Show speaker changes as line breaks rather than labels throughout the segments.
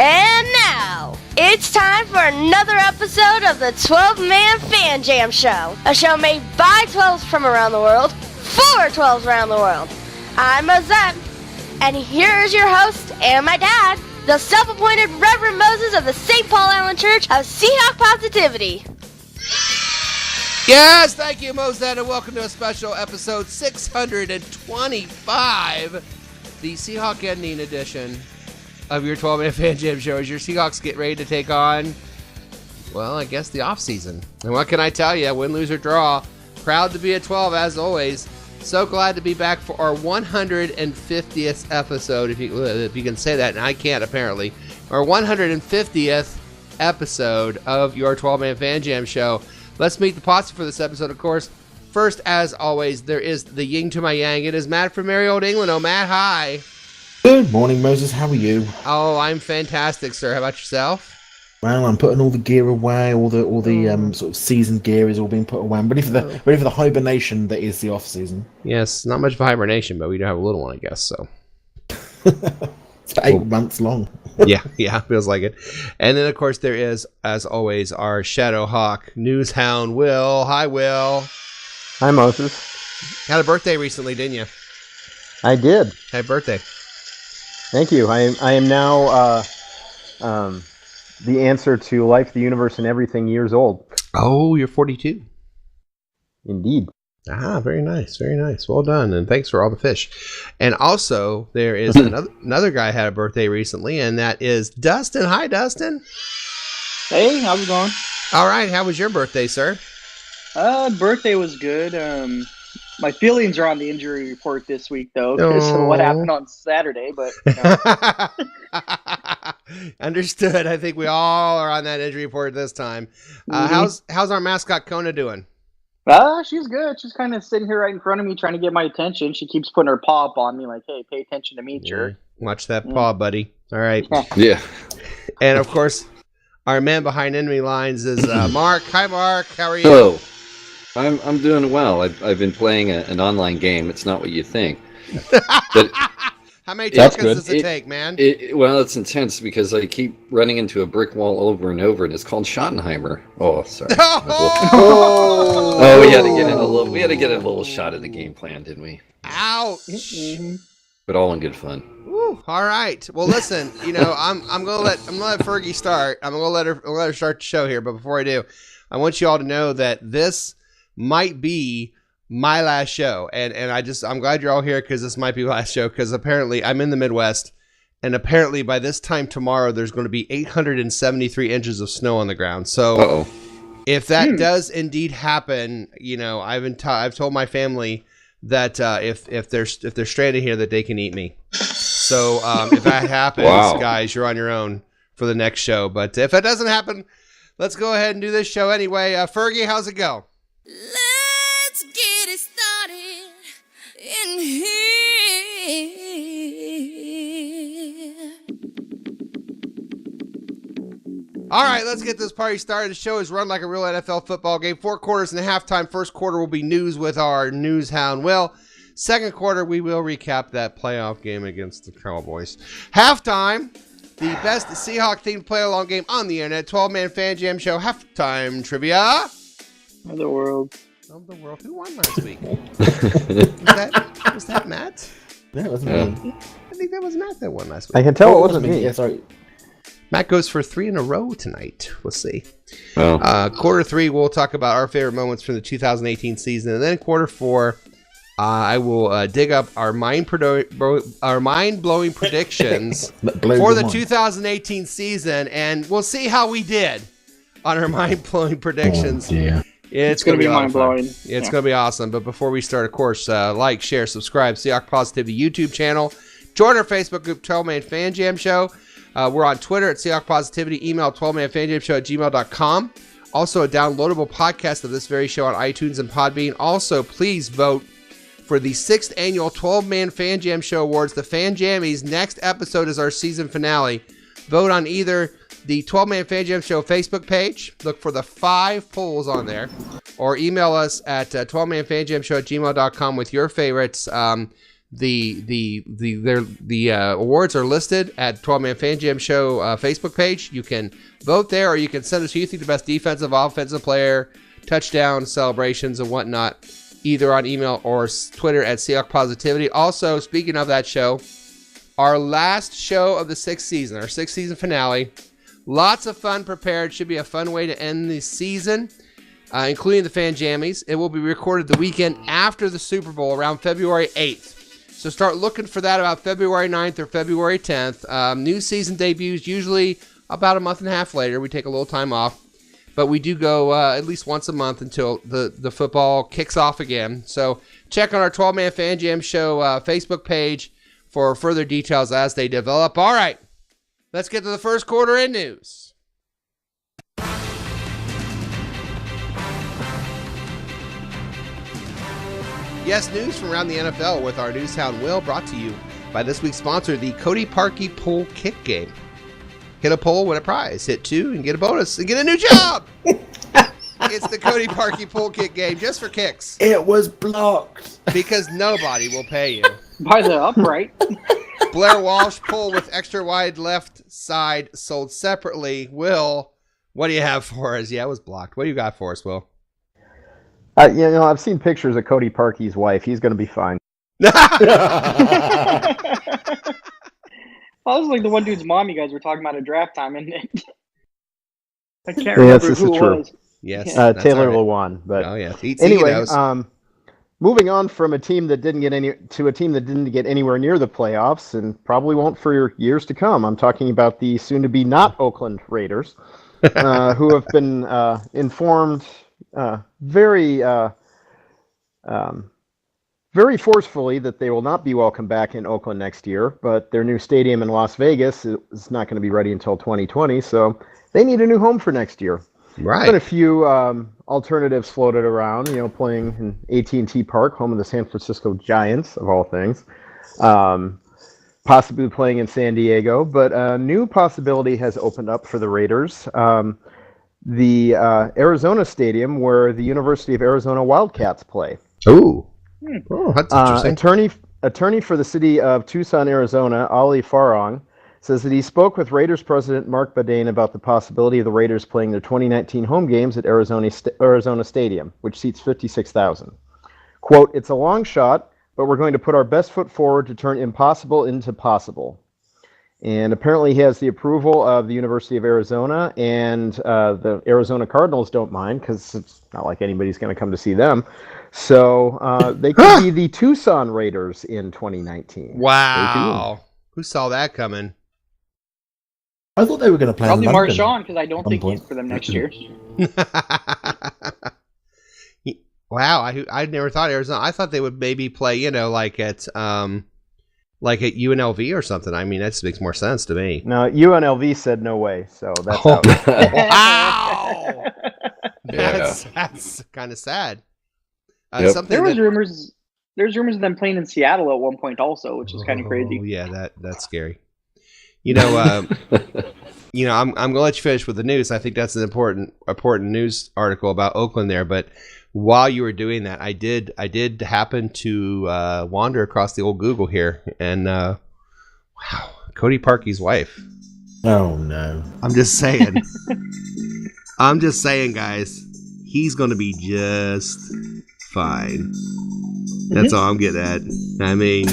And now, it's time for another episode of the 12-Man Fan Jam Show. A show made by 12s from around the world, for 12s around the world. I'm Mosette, and here is your host and my dad, the self-appointed Reverend Moses of the St. Paul Island Church of Seahawk Positivity.
Yes, thank you, Mosette, and welcome to a special episode 625, the Seahawk ending edition of your 12-Man Fan Jam Show as your Seahawks get ready to take on, well, I guess the offseason. And what can I tell you? Win, lose, or draw. Proud to be at 12, as always. So glad to be back for our 150th episode, if you can say that, and I can't, apparently. Our 150th episode of your 12-Man Fan Jam Show. Let's meet the posse for this episode, of course. First, as always, there is the yin to my yang. It is Matt from merry old England. Oh, Matt, hi.
Good morning, Moses. How are you?
Oh, I'm fantastic, sir. How about yourself?
Well, I'm putting all the gear away. All the sort of season gear is all being put away. I'm ready for the hibernation that is the off season.
Yes, not much of a hibernation, but we do have a little one, I guess. So
it's 8 months long.
yeah, feels like it. And then, of course, there is, as always, our Shadow Hawk news hound, Will. Hi, Will.
Hi, Moses.
Had a birthday recently, didn't you?
I did.
Happy birthday.
Thank you. I am now the answer to life, the universe, and everything years old.
Oh, you're 42.
Indeed.
Ah, very nice, very nice. Well done, and thanks for all the fish. And also, there is another guy had a birthday recently, and that is Dustin. Hi, Dustin.
Hey, how's it going?
All right, how was your birthday, sir?
Birthday was good. My feelings are on the injury report this week, though, because of what happened on Saturday. But
understood. I think we all are on that injury report this time. How's our mascot Kona doing?
She's good. She's kind of sitting here right in front of me, trying to get my attention. She keeps putting her paw up on me, like, "Hey, pay attention to me, jerk."
Watch that paw, buddy. All right.
Yeah.
And of course, our man behind enemy lines is Mark. Hi, Mark. How are you?
Hello. I'm doing well. I've been playing an online game. It's not what you think. But
how many tokens does it take, man?
Well, it's intense because I keep running into a brick wall over and over, and it's called Schottenheimer. Oh, sorry. We had to get in a little shot of the game plan, didn't we?
Ouch.
But all in good fun.
Woo, all right. Well, listen. I'm gonna let Fergie start. I'm gonna let her start the show here. But before I do, I want you all to know that this might be my last show, and I'm glad you're all here because this might be my last show, because apparently I'm in the Midwest, and apparently by this time tomorrow there's going to be 873 inches of snow on the ground. So if that does indeed happen, I've told my family that if they're stranded here, that they can eat me. So if that happens, guys, you're on your own for the next show. But if it doesn't happen, let's go ahead and do this show anyway. Fergie, how's it go?
Let's get it started in here.
All right, let's get this party started. The show is run like a real NFL football game. 4 quarters and a halftime. First quarter will be news with our news hound, Will. Second quarter, we will recap that playoff game against the Cowboys. Halftime, the best Seahawk-themed play-along game on the internet. 12-Man Fan Jam Show halftime trivia.
Of the world.
Who won last week? Was that Matt?
Yeah, it wasn't me.
I think that was Matt that won last week.
I can tell it wasn't me.
Yeah, sorry.
Matt goes for 3 in a row tonight. We'll see.
Oh.
Quarter 3, we'll talk about our favorite moments from the 2018 season. And then quarter 4, I will dig up our mind-blowing predictions for the 2018 season. And we'll see how we did on our mind-blowing predictions.
Oh, yeah.
It's going to be
mind-blowing.
It's going to be awesome. But before we start, of course, like, share, subscribe, Seahawk Positivity YouTube channel. Join our Facebook group, 12-Man Fan Jam Show. We're on Twitter at Seahawk Positivity. Email 12manfanjamshow@gmail.com. Also, a downloadable podcast of this very show on iTunes and Podbean. Also, please vote for the 6th annual 12-Man Fan Jam Show Awards, the Fan Jammies. Next episode is our season finale. Vote on either the 12-Man Fan Jam Show Facebook page. Look for the 5 polls on there. Or email us at 12manfanjamshow@gmail.com with your favorites. The awards are listed at 12-Man Fan Jam Show Facebook page. You can vote there, or you can send us who you think the best defensive, offensive player, touchdown celebrations, and whatnot, either on email or Twitter at Seahawk Positivity. Also, speaking of that show, our last show of the 6th season, our 6th season finale. Lots of fun prepared. Should be a fun way to end the season, including the Fan Jammies. It will be recorded the weekend after the Super Bowl, around February 8th. So start looking for that about February 9th or February 10th. New season debuts usually about a month and a half later. We take a little time off. But we do go at least once a month until the football kicks off again. So check on our 12-Man Fan Jam Show Facebook page for further details as they develop. All right, let's get to the first quarter in news. Yes, news from around the NFL with our news hound Will, brought to you by this week's sponsor, the Cody Parkey Pull Kick Game. Hit a pull, win a prize. Hit 2 and get a bonus and get a new job. It's the Cody Parkey Pull Kick Game just for kicks.
It was blocked.
Because nobody will pay you.
By the upright.
Blair Walsh pull with extra wide left side sold separately. Will, what do you have for us? Yeah, it was blocked. What do you got for us, Will?
I've seen pictures of Cody Parkey's wife. He's going to be fine.
I was like the one dude's mom you guys were talking about at draft time, isn't it? I can't remember who it was.
Yes,
Taylor Lewan. But
oh yeah.
Anyway, moving on from a team that didn't get anywhere near the playoffs, and probably won't for years to come. I'm talking about the soon-to-be not Oakland Raiders, who have been informed very forcefully that they will not be welcome back in Oakland next year, but their new stadium in Las Vegas is not going to be ready until 2020, so they need a new home for next year.
Right.
There's been a few alternatives floated around, playing in AT&T Park, home of the San Francisco Giants, of all things. Possibly playing in San Diego, but a new possibility has opened up for the Raiders. The Arizona Stadium, where the University of Arizona Wildcats play.
Ooh. Oh, that's interesting.
Attorney for the city of Tucson, Arizona, Ali Farong, says that he spoke with Raiders president Mark Badane about the possibility of the Raiders playing their 2019 home games at Arizona Stadium, which seats 56,000. Quote, "It's a long shot, but we're going to put our best foot forward to turn impossible into possible." And apparently he has the approval of the University of Arizona, and the Arizona Cardinals don't mind, because it's not like anybody's going to come to see them. So they could be the Tucson Raiders in 2019.
Wow. Who saw that coming?
I thought they were going to play
Probably
in London.
Marshawn, because I don't think he's for them next year.
Wow, I never thought Arizona. I thought they would maybe play, like at UNLV or something. I mean, that makes more sense to me.
No, UNLV said no way, so that's out.
Wow. That's kind of sad.
Yep.
There's rumors of them playing in Seattle at one point also, which is kind of crazy.
Oh yeah, that's scary. I'm gonna let you finish with the news. I think that's an important news article about Oakland there. But while you were doing that, I did happen to wander across the old Google here, and wow, Cody Parkey's wife.
Oh no!
I'm just saying, guys, he's gonna be just fine. That's all I'm getting at. I mean,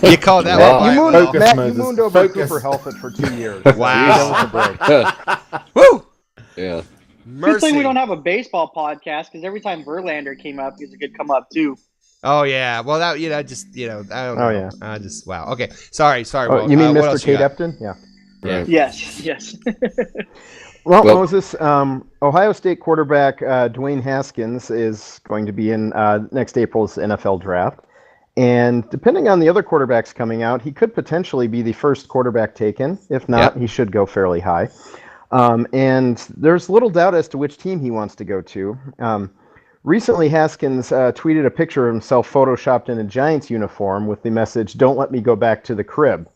you call that one?
You mooned over Cooper Helfet for 2 years.
Wow.
Woo!
Yeah.
Good thing we don't have a baseball podcast, because every time Verlander came up, he's a good come up too.
Oh yeah. Well, that I don't know.
Oh yeah.
Wow. Okay. Sorry.
Oh, you mean Mr. Kate Upton? Yeah.
Yeah.
Yes.
Well, Moses, Ohio State quarterback Dwayne Haskins is going to be in next April's NFL draft. And depending on the other quarterbacks coming out, he could potentially be the first quarterback taken. If not, he should go fairly high. And there's little doubt as to which team he wants to go to. Recently, Haskins tweeted a picture of himself photoshopped in a Giants uniform with the message, "Don't let me go back to the crib."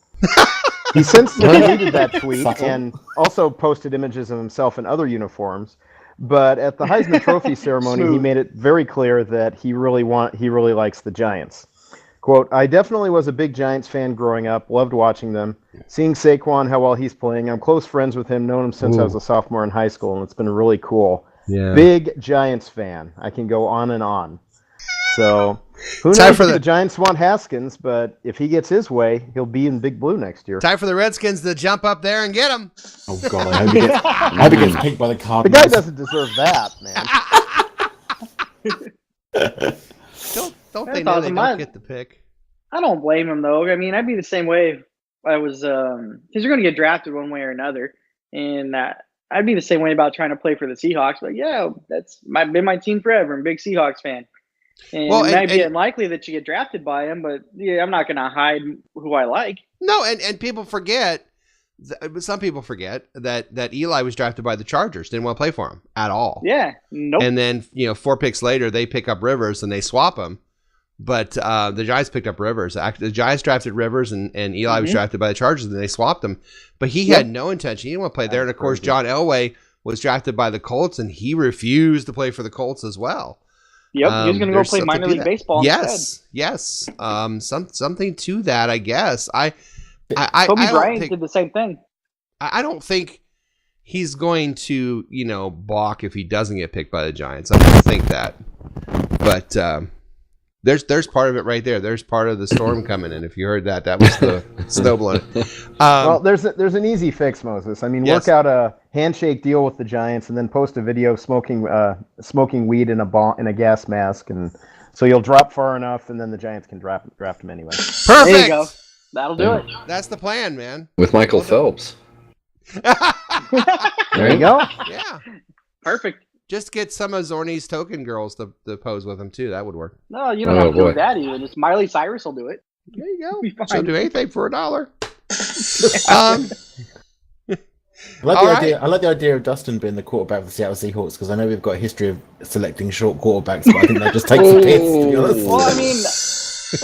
He since deleted that tweet and also posted images of himself in other uniforms. But at the Heisman Trophy ceremony, he made it very clear that he really likes the Giants. Quote, I definitely was a big Giants fan growing up, loved watching them. Seeing Saquon, how well he's playing. I'm close friends with him, known him since I was a sophomore in high school, and it's been really cool.
Yeah.
Big Giants fan. I can go on and on. So, who knows if the Giants want Haskins, but if he gets his way, he'll be in Big Blue next year.
Time for the Redskins to jump up there and get him.
Oh, God, I hope he gets picked by the Cardinals.
The guy doesn't deserve that, man.
Don't they know they don't get the pick?
I don't blame him, though. I mean, I'd be the same way if I was because you're going to get drafted one way or another. And I'd be the same way about trying to play for the Seahawks. But, yeah, that's been my team forever. I'm a big Seahawks fan. And it might be unlikely that you get drafted by him, but yeah, I'm not going to hide who I like.
No, and people forget, some people forget that Eli was drafted by the Chargers, didn't want to play for him at all.
Yeah, nope.
And then 4 picks later, they pick up Rivers and they swap him. But the Giants picked up Rivers. The Giants drafted Rivers, and Eli was drafted by the Chargers, and they swapped him. But he had no intention. He didn't want to play there. And of course, John Elway was drafted by the Colts, and he refused to play for the Colts as well.
Yep, he was going to go play minor league baseball instead.
Yes. Something to that, I guess. Kobe
Bryant did the same thing.
I don't think he's going to, balk if he doesn't get picked by the Giants. I don't think that. But there's part of it right there. There's part of the storm coming in. If you heard that was the snow blowing.
Well, there's an easy fix, Moses. I mean, work out a handshake deal with the Giants, and then post a video smoking weed in a gas mask, and so you'll drop far enough, and then the Giants can draft him anyway.
Perfect.
There you go. That'll do it.
That's the plan, man.
With Michael Phelps.
There you go.
Yeah.
Perfect.
Just get some of Zorni's token girls to pose with him too. That would work.
No, you don't have to do that even. Just Miley Cyrus will do it.
There you go. She'll do anything for $1.
I like the idea of Dustin being the quarterback for the Seattle Seahawks, because I know we've got a history of selecting short quarterbacks, but I think that just takes the piss, to be honest.
Well, I mean,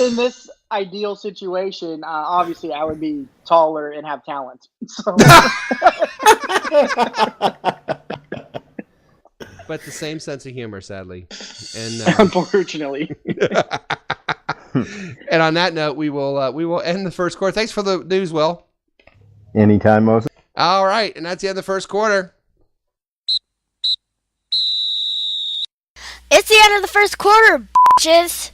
in this ideal situation, obviously I would be taller and have talent. So.
But the same sense of humor, sadly. And
unfortunately.
And on that note, we will end the first quarter. Thanks for the news, Will.
Anytime, Moses.
All right, and that's the end of the first quarter.
It's the end of the first quarter, bitches.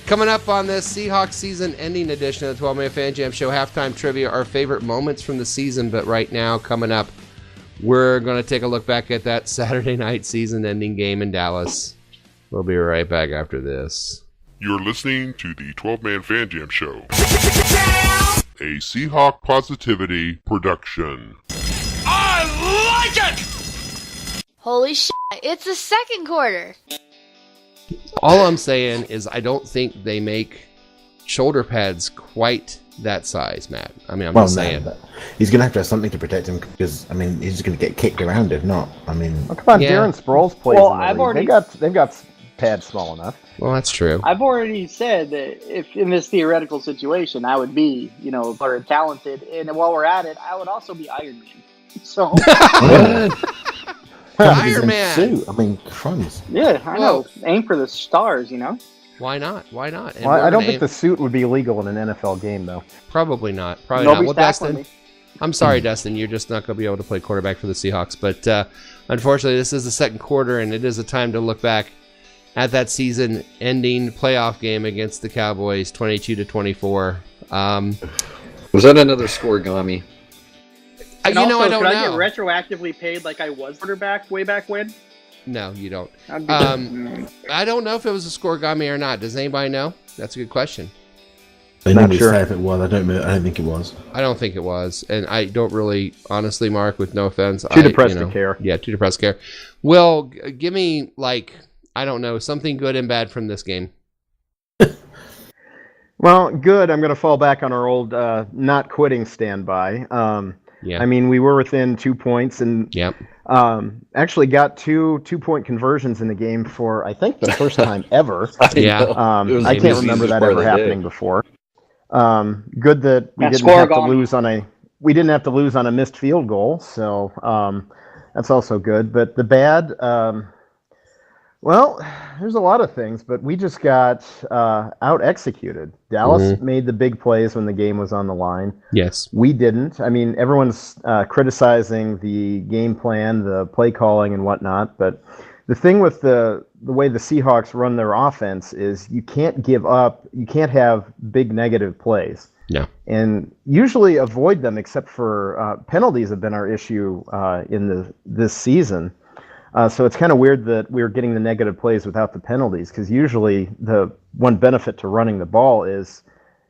Coming up on this Seahawks season-ending edition of the 12-Man Fan Jam Show, halftime trivia, our favorite moments from the season. But right now, coming up, we're going to take a look back at that Saturday night season-ending game in Dallas. We'll be right back after this.
You're listening to the 12-Man Fan Jam Show, a Seahawk Positivity production.
I like it!
Holy shit, it's the second quarter.
All I'm saying is I don't think they make shoulder pads quite that size, Matt. I mean, I'm just saying.
He's going to have something to protect him, because, I mean, he's just going to get kicked around if not. I mean...
Oh, come on, Darren Sproles plays in the league. They've got pads small enough.
Well, that's true.
I've already said that if in this theoretical situation, I would be, very talented. And while we're at it, I would also be Iron Man. So...
Iron Man
suit. I mean, crumbs.
Yeah, I know. Aim for the stars,
Why not? And
I don't think the suit would be legal in an NFL game, though.
Probably not. Well, Dustin, I'm sorry, Dustin. You're just not going to be able to play quarterback for the Seahawks. But unfortunately, this is the second quarter, and it is a time to look back at that season-ending playoff game against the Cowboys, 22-24.
Was that another scorigami?
And
I don't know.
Could I get retroactively paid like I was quarterback way back when?
No, you don't. I don't know if it was a scorigami or not. Does anybody know? That's a good question.
They normally say if it was. I don't think it was.
I don't think it was, and I don't really, honestly, Mark, with no offense.
Too depressed to care.
Yeah, too depressed to care. Well, give me, I don't know, something good and bad from this game.
Well, good. I'm going to fall back on our old not quitting standby.
Yeah.
I mean, we were within 2 points, and actually got two 2-point conversions in the game for, I think, the first time ever.
I
can't remember that ever happening before. Good that we didn't have to lose on a missed field goal, so that's also good. But the bad, Well, there's a lot of things, but we just got out-executed. Dallas made the big plays when the game was on the line.
Yes.
We didn't. I mean, everyone's criticizing the game plan, the play calling and whatnot, but the thing with the way the Seahawks run their offense is you can't give up. You can't have big negative plays.
No.
And usually avoid them, except for penalties have been our issue in this season. So it's kind of weird that we're getting the negative plays without the penalties, because usually the one benefit to running the ball is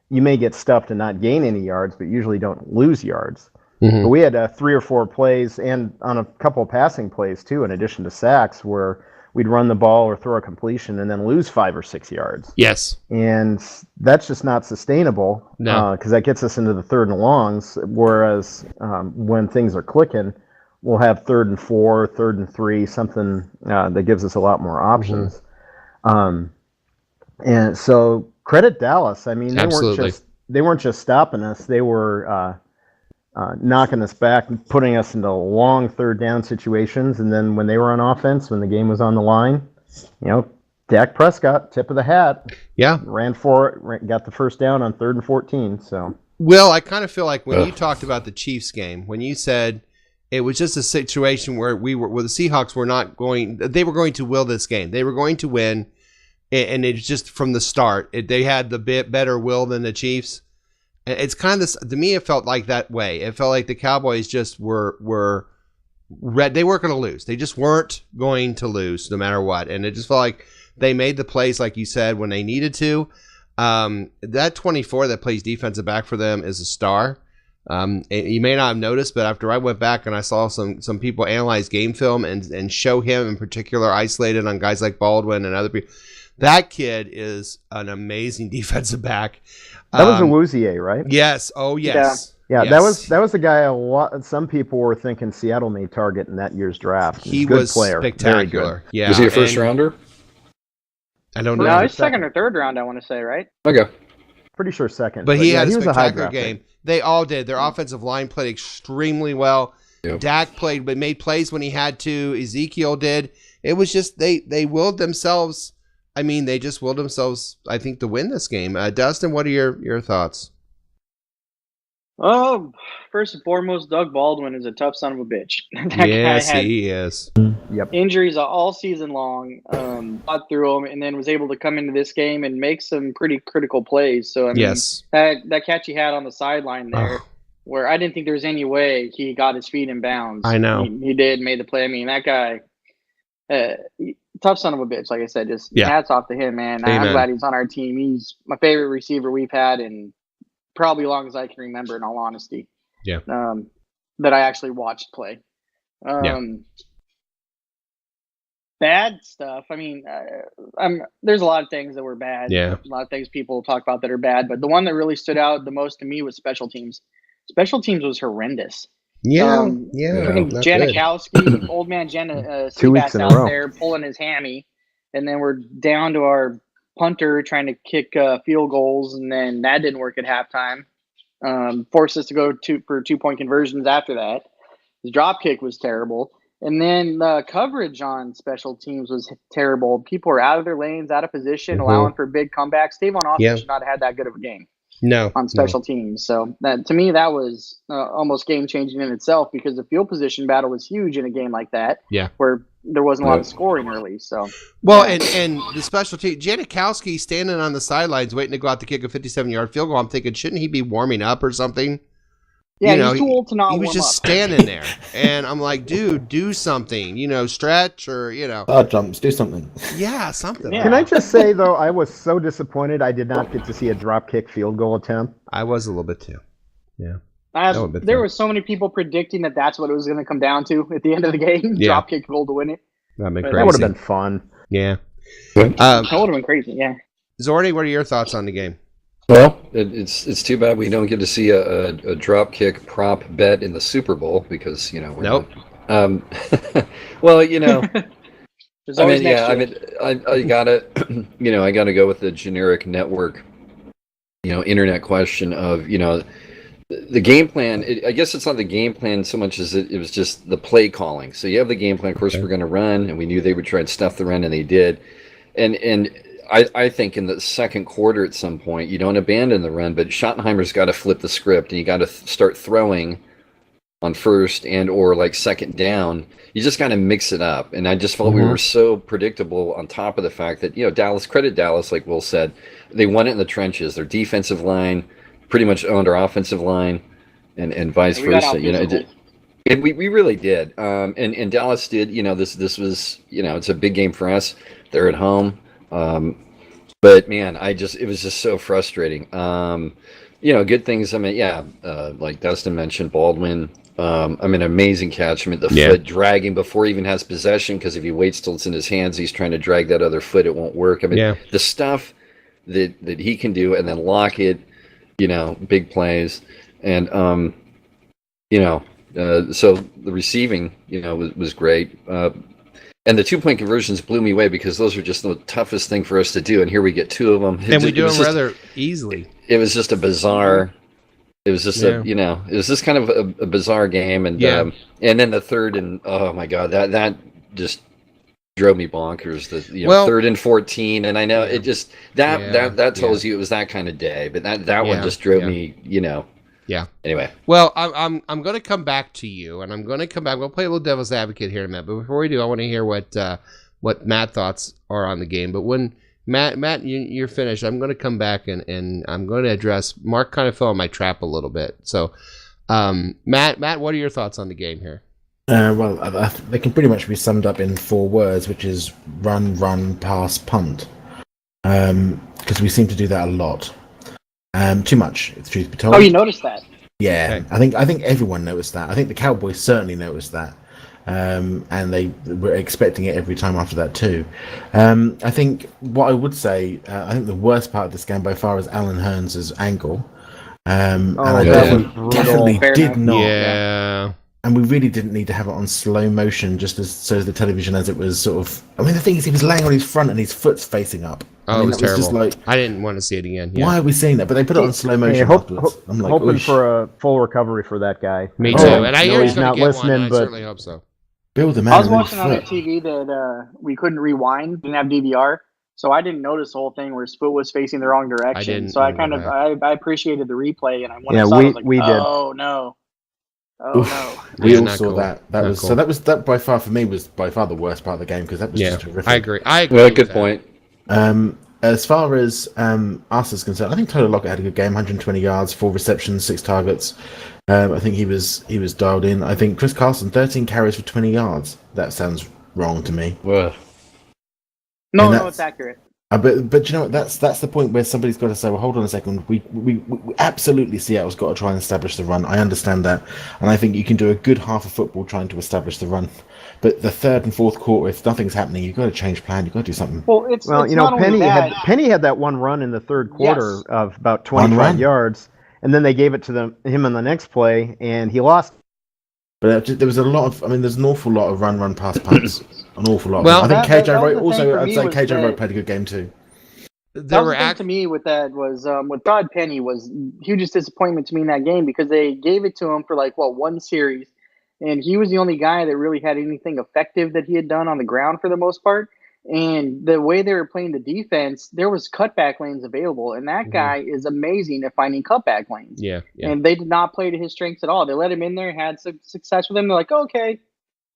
you may get stuffed and not gain any yards, but usually don't lose yards. But we had 3 or 4 plays, and on a couple of passing plays too, in addition to sacks, where we'd run the ball or throw a completion and then lose 5 or 6 yards.
Yes.
And that's just not sustainable, because that gets us into the 3rd and longs, whereas when things are clicking, we'll have 3rd and 4, 3rd and 3, something that gives us a lot more options. And so credit Dallas. I mean, they weren't just stopping us; they were knocking us back and putting us into long 3rd down situations. And then when they were on offense, when the game was on the line, Dak Prescott, tip of the hat.
Yeah,
ran for it, got the 1st down on 3rd and 14. So,
Will, I kind of feel like when you talked about the Chiefs game, when you said it was just a situation where the Seahawks were they were going to will this game. They were going to win, and it's just from the start. They had the bit better will than the Chiefs. It's kind of this, to me, it felt like that way. It felt like the Cowboys just were they weren't going to lose. They just weren't going to lose no matter what. And it just felt like they made the plays, like you said, when they needed to. That 24 that plays defensive back for them is a star. You may not have noticed, but after I went back and I saw some people analyze game film and show him in particular isolated on guys like Baldwin and other people, that kid is an amazing defensive back.
That was Awuzie, right?
Yes. Oh, yes.
Yeah,
yes.
that was the guy some people were thinking Seattle may target in that year's draft.
He
good
was
player.
Spectacular. Yeah.
Was he a first rounder?
I don't know.
No, he's 2nd or 3rd round, I want to say, right?
Okay.
Pretty sure 2nd.
But he had
he
a
was a high
spectacular
draft
game.
pick.
They all did. Their offensive line played extremely well.
Yep.
Dak played, but made plays when he had to. Ezekiel did. It was just they willed themselves. I mean, they just willed themselves, I think, to win this game. Dustin, what are your thoughts?
Oh, first and foremost, Doug Baldwin is a tough son of a bitch.
Yes, he is.
Yep.
Injuries all season long, got through them, and then was able to come into this game and make some pretty critical plays. So, I mean,
Yes.
that catch he had on the sideline there, where I didn't think there was any way he got his feet in bounds.
I know.
He did, made the play. I mean, that guy, tough son of a bitch, like I said, just hats off to him, man.
Amen.
I'm glad he's on our team. He's my favorite receiver we've had in probably long as I can remember, in all honesty.
Yeah.
That I actually watched play. Bad stuff. I mean, there's a lot of things that were bad.
Yeah.
A lot of things people talk about that are bad, but the one that really stood out the most to me was special teams. Special teams was horrendous.
Yeah.
Janikowski, old man
2 weeks
Seabass
in a
out
row.
there pulling his hammy, and then we're down to our punter trying to kick field goals, and then that didn't work at halftime. Forced us to go for 2-point conversions after that. His drop kick was terrible. And then the coverage on special teams was terrible. People were out of their lanes, out of position, allowing for big comebacks. Tavon Austin should not have had that good of a game on special teams. So that, to me, that was almost game-changing in itself, because the field position battle was huge in a game like that, where there wasn't a lot of scoring early. So
and the special team, Janikowski standing on the sidelines waiting to go out to kick a 57-yard field goal. I'm thinking, shouldn't he be warming up or something?
Yeah, he's too old to not warm up.
He was just standing there, and I'm like, dude, do something, stretch or,
jumps, do something.
Yeah, something.
Can I just say, though, I was so disappointed I did not get to see a drop kick field goal attempt.
I was a little bit too. Yeah.
There were so many people predicting that that's what it was going to come down to at the end of the game. Drop kick goal to win it.
That would
have been fun.
Yeah.
That would have been crazy, yeah.
Zordy, what are your thoughts on the game?
Well, it's too bad we don't get to see a drop kick prop bet in the Super Bowl, because we're
nope.
Not, well,
There's always next year.
I gotta I gotta go with the generic network internet question of the game plan, I guess it's not the game plan so much as it was just the play calling. So you have the game plan. Of course, we're going to run, and we knew they would try and stuff the run, and they did. And I think in the second quarter at some point, you don't abandon the run, but Schottenheimer's got to flip the script, and you got to start throwing on first and or like second down. You just got to mix it up. And I just felt we were so predictable on top of the fact that, Dallas, credit Dallas, like Will said, they won it in the trenches. Their defensive line pretty much owned our offensive line and vice versa. We really did. And Dallas did, this was, it's a big game for us. They're at home. But man, it was just so frustrating. Good things. Like Dustin mentioned, Baldwin, amazing catch. The foot dragging before he even has possession, because if he waits till it's in his hands, he's trying to drag that other foot. It won't work. The stuff that he can do, and then lock it, big plays. And, so the receiving, was great. And the 2-point conversions blew me away, because those were just the toughest thing for us to do. And here we get 2 of them.
And we do them rather easily.
It was just a bizarre. It was just it was just kind of a bizarre game. And and then the third, and oh my God, that just drove me bonkers. The 3rd and 14, and I know it just that tells you it was that kind of day. But that one just drove me.
Yeah.
Anyway.
Well, I'm going to come back to you, and I'm going to come back. We'll play a little devil's advocate here in a minute. But before we do, I want to hear what Matt's thoughts are on the game. But when Matt, you're finished, I'm going to come back and I'm going to address. Mark kind of fell in my trap a little bit. So, Matt, what are your thoughts on the game here?
They can pretty much be summed up in 4 words, which is run, pass, punt. Because we seem to do that a lot. Too much, if the truth be told.
Oh, you noticed that?
Yeah, okay. I think everyone noticed that. I think the Cowboys certainly noticed that, and they were expecting it every time after that too. I think what I would say, I think the worst part of this game by far is Alan Hearns' ankle, and I definitely did not.
Yeah.
And we really didn't need to have it on slow motion, just so the television as it was sort of. The thing is, he was laying on his front and his foot's facing up.
Oh, it was terrible.
Just like,
I didn't want to see it again. Yeah.
Why are we seeing that? But they put it on slow motion afterwards. I'm like,
hoping for a full recovery for that guy.
Me too. And I hear he's not listening, but I certainly hope so.
Build the man.
I was watching on the TV that we couldn't rewind, didn't have DVR, so I didn't notice the whole thing where his foot was facing the wrong direction. So I appreciated the replay, and I when I saw it, I was like,
we did.
Oh no.
We all saw
cool.
that. That by far for me was by far the worst part of the game, because that was just horrific.
I agree.
Well, good point.
As far as us is concerned, I think Tyler Lockett had a good game. 120 yards, 4 receptions, 6 targets. I think he was dialed in. I think Chris Carson, 13 carries for 20 yards. That sounds wrong to me.
Well,
no, it's accurate.
But you know what? That's the point where somebody's got to say, well, hold on a second. We absolutely, Seattle's got to try and establish the run. I understand that, and I think you can do a good half of football trying to establish the run. But the 3rd and 4th quarter, if nothing's happening, you've got to change plan. You've got to do something.
Penny had that one run in the 3rd quarter of about 25 yards, and then they gave it to him on the next play, and he lost.
But there was a lot of. There's an awful lot of run, pass, punts. An awful lot.
Well,
I think KJ Wright also. I'd say KJ Wright played a good game too.
To me with that was with Todd Penny was hugest disappointment to me in that game, because they gave it to him for one series, and he was the only guy that really had anything effective that he had done on the ground for the most part. And the way they were playing the defense, there was cutback lanes available, and that guy is amazing at finding cutback lanes.
Yeah.
And they did not play to his strengths at all. They let him in there, had some success with him. They're like, okay,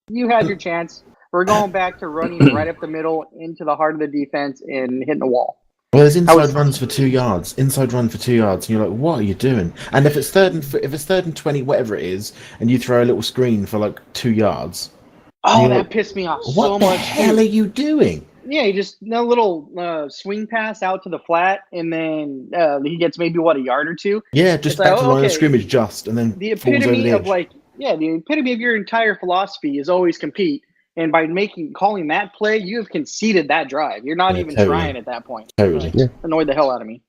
you had your chance. We're going back to running right up the middle into the heart of the defense and hitting the wall.
Well, there's inside runs for 2 yards. Inside run for 2 yards, and you're like, what are you doing? And if it's third and 20, whatever it is, and you throw a little screen for 2 yards.
Oh, that pissed me off so much.
What the hell are you doing?
Yeah, he just a little swing pass out to the flat, and then he gets maybe a yard or 2.
Yeah, just back to the line of scrimmage, and then
the epitome of the epitome of your entire philosophy is always compete. And by calling that play, you have conceded that drive. You're not even trying at that point.
Totally.
Annoyed the hell out of me.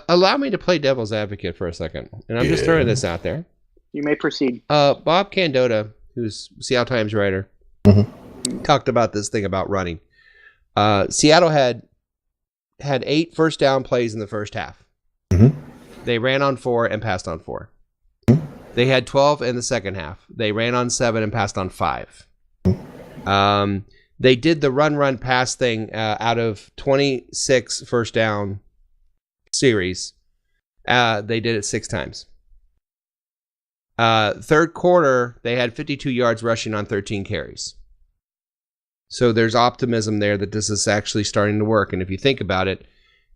Allow me to play devil's advocate for a second. And I'm just throwing this out there.
You may proceed.
Bob Candota, who's Seattle Times writer, talked about this thing about running. Seattle had 8 first down plays in the first half. They ran on 4 and passed on 4. They had 12 in the second half. They ran on 7 and passed on 5. They did the run, pass thing out of 26 first down series. They did it 6 times. Third quarter, they had 52 yards rushing on 13 carries. So there's optimism there that this is actually starting to work. And if you think about it,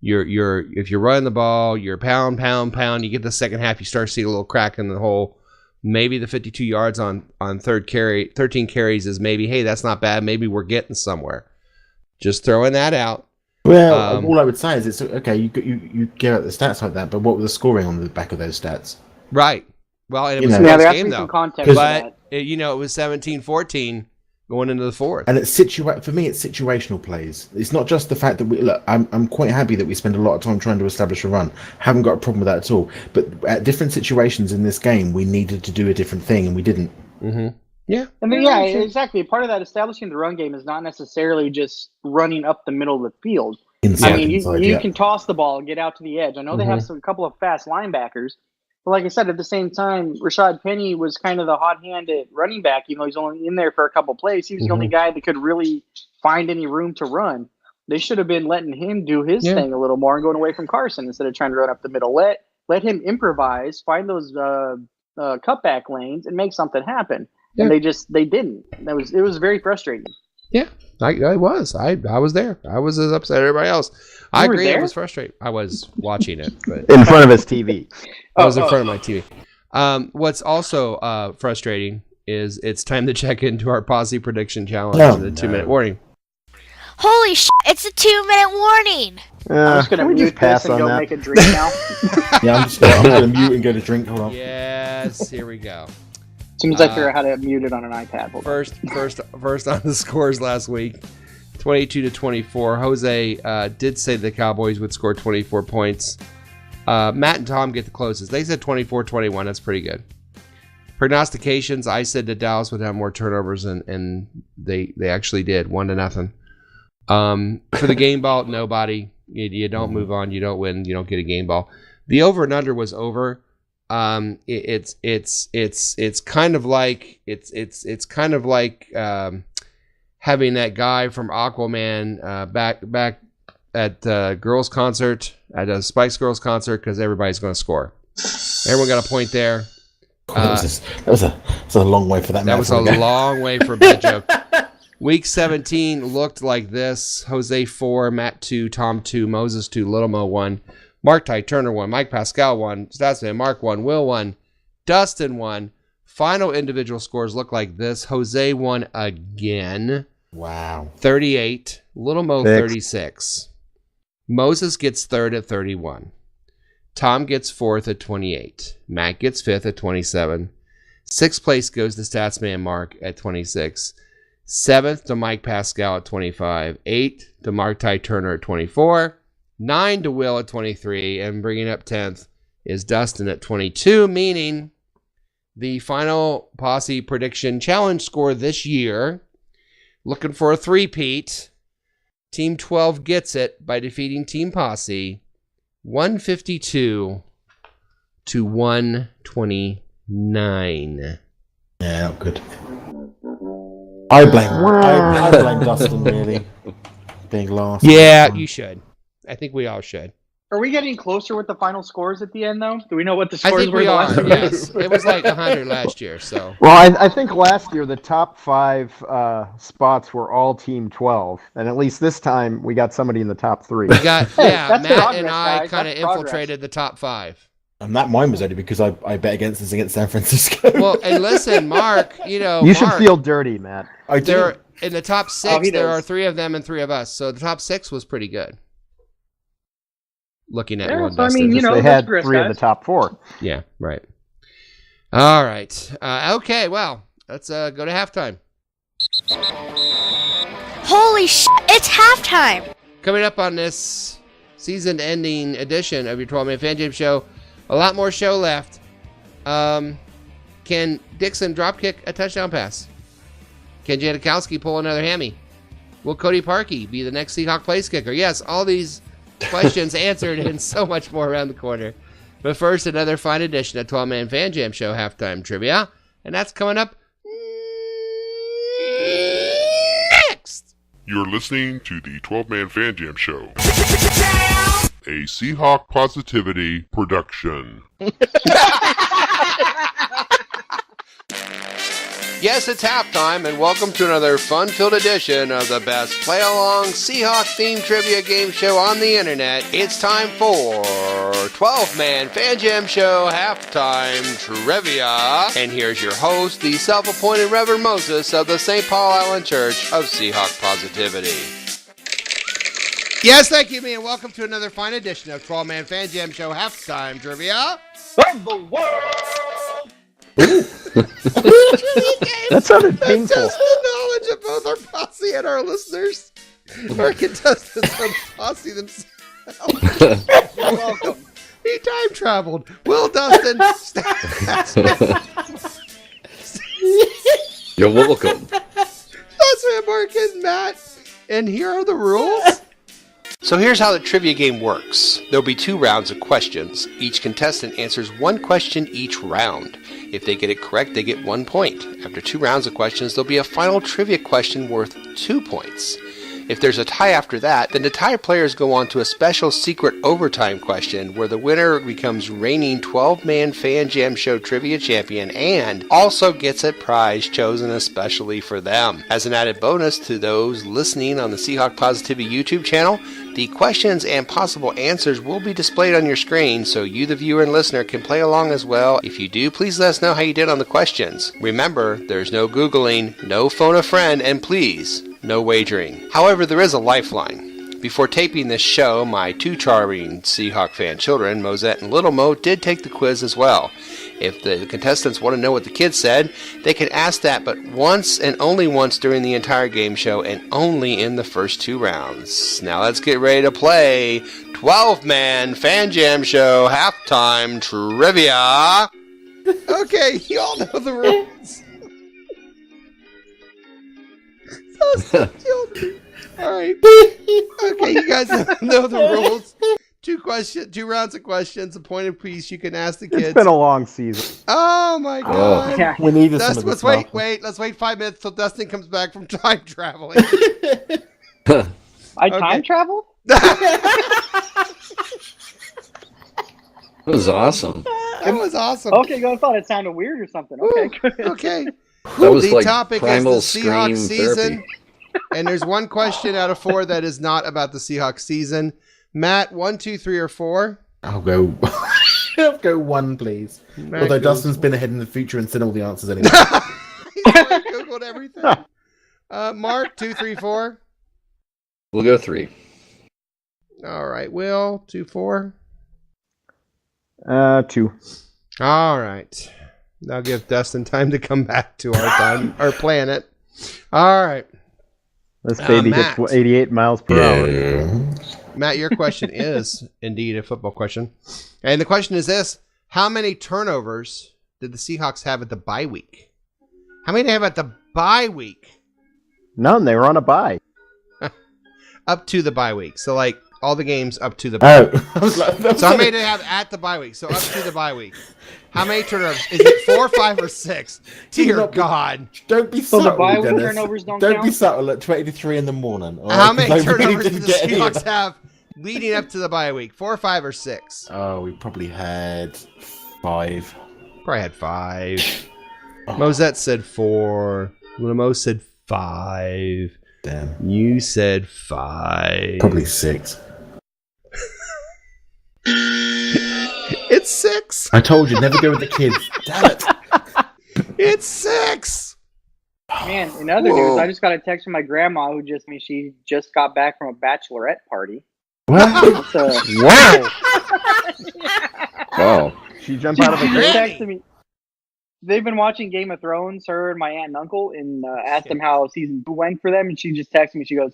if you're running the ball, you're pound. You get the second half, you start seeing a little crack in the hole. Maybe the 52 yards on 13 carries is maybe, hey, that's not bad. Maybe we're getting somewhere. Just throwing that out.
Well, all I would say is it's okay. You give out the stats like that, but what was the scoring on the back of those stats?
Right. Well, and it was a
there
close
has to
game
be
though.
some context.
But it was 17-14 going into the fourth.
And for me, it's situational plays. It's not just the fact that I'm quite happy that we spend a lot of time trying to establish a run. Haven't got a problem with that at all. But at different situations in this game, we needed to do a different thing, and we didn't.
Mm-hmm. Yeah.
I mean, yeah, exactly. Part of that establishing the run game is not necessarily just running up the middle of the field.
Inside,
I mean,
inside,
you can toss the ball and get out to the edge. I know they have a couple of fast linebackers, but like I said, at the same time, Rashad Penny was kind of the hot-handed running back. You know, he's only in there for a couple plays. He was the only guy that could really find any room to run. They should have been letting him do his thing a little more and going away from Carson instead of trying to run up the middle. Let him improvise, find those cutback lanes, and make something happen. Yeah. And they didn't. It was very frustrating.
Yeah, I was. I was there. I was as upset as everybody else. I agree. It was frustrating. I was watching it, but
in front of his TV.
I was in front of my TV. What's also frustrating is it's time to check into our posse prediction challenge. The 2-minute warning.
Holy shit! It's a 2-minute warning.
I'm just gonna mute this and go make a drink now.
Yeah, I'm just gonna mute and go to drink. Hold on.
Yes, here we go.
As soon as I figure out how to mute it on an iPad.
First on the scores last week, 22-24. Jose did say the Cowboys would score 24 points. Matt and Tom get the closest. They said 24-21. That's pretty good. Prognostications, I said that Dallas would have more turnovers, and they actually did, 1-0. For the game ball, nobody. You don't move on. You don't win. You don't get a game ball. The over and under was over. It's kind of like having that guy from Aquaman back at girls concert at a Spice Girls concert because everybody's going to score. Everyone got a point there.
That was a long way for that.
That was a long way for a bad joke. Week 17 looked like this: Jose 4, Matt 2, Tom 2, Moses 2, Little Mo 1. Mark Ty Turner 1, Mike Pascal 1, Statsman Mark 1, Will 1, Dustin 1. Final individual scores look like this. Jose won again.
Wow.
38. Little Mo 36. Moses gets third at 31. Tom gets fourth at 28. Matt gets fifth at 27. Sixth place goes to Statsman Mark at 26. Seventh to Mike Pascal at 25. 8th to Mark Ty Turner at 24. 9 to Will at 23, and bringing up 10th is Dustin at 22, meaning the final posse prediction challenge score this year, looking for a three-peat. Team 12 gets it by defeating Team Posse 152 to 129.
Yeah, not good. I blame Dustin, really, being last.
Yeah, you should. I think we all should.
Are we getting closer with the final scores at the end, though? Do we know what the
I
scores
think
were?
we are, yes. It was like 100 last year, so.
Well, I think last year the top 5 spots were all Team 12, and at least this time we got somebody in the top 3.
We got, Matt
progress,
and I
guys.
kind of
That's progress.
infiltrated the top 5.
And that mine was only because I bet against San Francisco.
Well, and listen, Mark,
you should feel dirty, Matt.
I do.
In the top 6, there are 3 of them and 3 of us, so the top 6 was pretty good. Looking at one,
so, I mean,
they had 3 of the top 4.
Yeah, right. All right. Okay, well, let's go to halftime.
Holy shit, it's halftime!
Coming up on this season-ending edition of your 12-Man Fan Jam Show, a lot more show left. Can Dixon dropkick a touchdown pass? Can Janikowski pull another hammy? Will Cody Parkey be the next Seahawk place kicker? Yes, all these questions answered and so much more around the corner. But first, another fine edition of 12-Man Fan Jam Show Halftime Trivia. And that's coming up next.
You're listening to the 12-Man Fan Jam Show, a Seahawk Positivity production.
Yes, it's halftime, and welcome to another fun-filled edition of the best play-along Seahawk-themed trivia game show on the internet. It's time for 12-Man Fan Jam Show Halftime Trivia. And here's your host, the self-appointed Reverend Moses of the St. Paul Island Church of Seahawk Positivity. Yes, thank you, and welcome to another fine edition of 12-Man Fan Jam Show Halftime Trivia.
Of the world!
That sounded painful.
Test the knowledge of both our posse and our listeners. Our contestants from posse themselves.
You're welcome.
He time traveled. Will Dustin.
You're welcome.
That's Mark and Matt. And here are the rules. So here's how the trivia game works. There'll be 2 rounds of questions. Each contestant answers 1 question each round. If they get it correct, they get 1 point. After 2 rounds of questions, there'll be a final trivia question worth 2 points. If there's a tie after that, then the tie players go on to a special secret overtime question where the winner becomes reigning 12-man Fan Jam Show trivia champion and also gets a prize chosen especially for them. As an added bonus to those listening on the Seahawk Positivity YouTube channel, the questions and possible answers will be displayed on your screen so you, the viewer and listener, can play along as well. If you do, please let us know how you did on the questions. Remember, there's no Googling, no phone a friend, and please, no wagering. However, there is a lifeline. Before taping this show, my 2 charming Seahawk fan children, Mosette and Little Mo, did take the quiz as well. If the contestants want to know what the kids said, they can ask that but once and only once during the entire game show and only in the first 2 rounds. Now let's get ready to play 12-Man Fan Jam Show Halftime Trivia. Okay, you all know the rules. All right. Okay, you guys know the rules. 2 rounds of questions, a point apiece. You can ask the kids.
It's been a long season.
Oh my God!
Yeah.
We needed
Dustin,
some of this.
let's wait. Let's wait 5 minutes till Dustin comes back from time traveling.
I time traveled?
That was awesome.
That was awesome.
Okay, I thought it sounded weird or something. Okay, good.
Okay.
That was
The
like
topic
primal
is the Seahawks
scream
season,
therapy.
and there's 1 question out of 4 that is not about the Seahawks season. Matt, 1, 2, 3, or 4?
I'll go. I'll go 1, please.
Matt
Although
goes-
Dustin's been ahead in the future and seen all the answers anyway.
He's already Googled everything. Mark, 2, 3, 4.
We'll go 3.
All right. Will, 2, 4.
2.
All right. Now give Dustin time to come back to our planet. All right.
This baby
Matt.
hits 88 miles per hour.
Matt, your question is indeed a football question. And the question is this: how many turnovers did the Seahawks have at the bye week? How many did they have at the bye week?
None. They were on a bye.
Up to the bye week. So, like, all the games up to the bye week.
Oh, I was like,
So how many did they have at the bye week? So up to the bye week. How many turnovers? Is it 4, 5, or 6? Dear
not be-
God.
Don't be
So the
subtle,
bye week
Dennis.
turnovers don't
Don't be
count?
subtle at 23 in the morning. all
How
right?
many
'Cause I really
turnovers did
didn't
the
get any of
Seahawks
that.
have leading up to the bye week? 4, 5, or 6?
Oh, we probably had 5.
Probably had 5.
Oh,
Mosette said 4. Limo said 5.
damn.
You said 5.
Probably 6.
It's 6.
I told you, never go with the kids. Damn it.
It's 6.
Man, in other news, I just got a text from my grandma who just me. She just got back from a bachelorette party.
What?
So
Wow.
Wow.
She jumped out of a
she
grave.
texted me. They've been watching Game of Thrones, her and my aunt and uncle, and asked them how season 2 went for them. And she just texted me. She goes,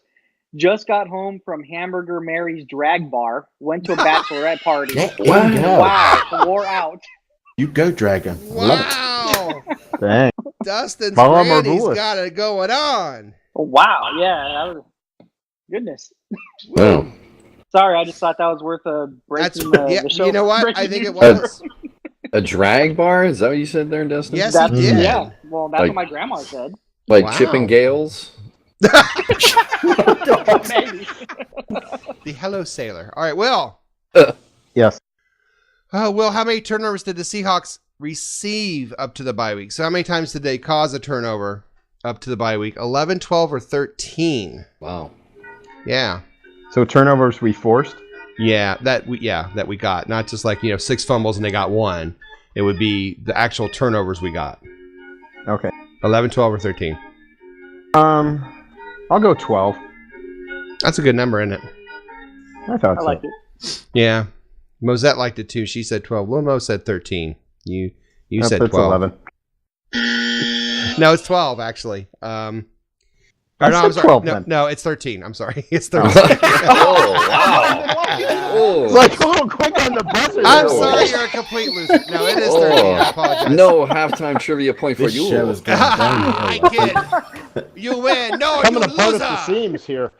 "Just got home from Hamburger Mary's drag bar. Went to a bachelorette party.
Get in, girl.
Wow, wore out."
You go, Dragon. Love it.
Wow.
Dang.
Dustin's
Mama
granny's
Marvelous.
got it going on.
Oh, wow, yeah, that was goodness.
Wow.
Sorry, I just thought that was worth breaking the show.
You know what?
breaking
I think
news.
it was.
A drag bar? Is that what you said there, Dustin?
Yes,
That's,
he did.
Yeah, well, that's
Like-
what my grandma said.
Like
Wow.
Chippendales?
Maybe.
The Hello Sailor. All right, Will.
Yes.
Will, how many turnovers did the Seahawks receive up to the bye week? So how many times did they cause a turnover up to the bye week? 11, 12, or 13?
Wow.
Yeah.
So turnovers we forced.
Yeah, that we got. Not just like, 6 fumbles and they got 1. It would be the actual turnovers we got.
Okay.
11, 12, or 13.
I'll go 12.
That's a good number, isn't it?
I thought
I
so.
like it.
Yeah. Mosette liked it too. She said 12. Lil Mo said 13. You said
That's
12.
11.
No, it's 12 actually.
I said 12
No,
then.
no, it's 13. I'm sorry. It's 13.
Oh, wow.
It's
Oh.
like a little quick on the buzzer.
I'm
there.
sorry, you're a complete loser. No, it is 13. I apologize.
No halftime trivia point for
This
you.
show is going
I
down.
kid. You win. No,
Coming
you
apart at the
loser.
seams here.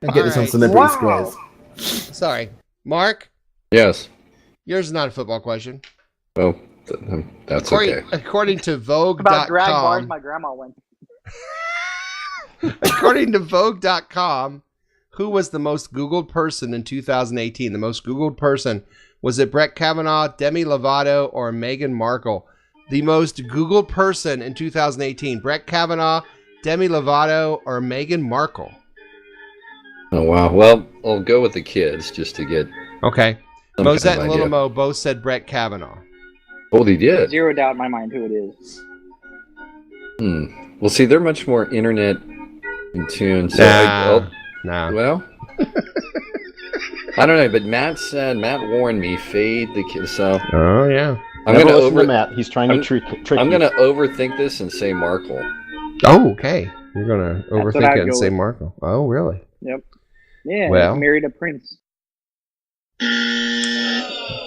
Get this on
Alright.
Celebrity
Wow.
Squares.
Sorry. Mark,
Yes.
yours is not a football question.
Oh, that's okay.
According to Vogue.com.
About drag bars, my grandma went.
According to Vogue.com, who was the most Googled person in 2018? The most Googled person. Was it Brett Kavanaugh, Demi Lovato, or Meghan Markle? The most Googled person in 2018. Brett Kavanaugh, Demi Lovato, or Meghan Markle?
Oh, wow. Well, I'll go with the kids just to get...
Okay.
some
Mosette
kind
and
of
Little
idea.
Mo both said Brett Kavanaugh.
Oh, they did?
Zero doubt in my mind who it is.
Well, see, they're much more internet in tune. So
Nah.
well, I don't know, but Matt warned me, fade the kids. So
Oh, yeah.
I'm
Never
going to
listen to Matt. He's trying to
I'm-
trick
I'm
you.
going to overthink this and say Markle.
Oh, okay. You're going to
what
overthink
I'd
it and
go
say
with.
Markle. Oh, really?
Yep. Yeah,
Well.
married a prince.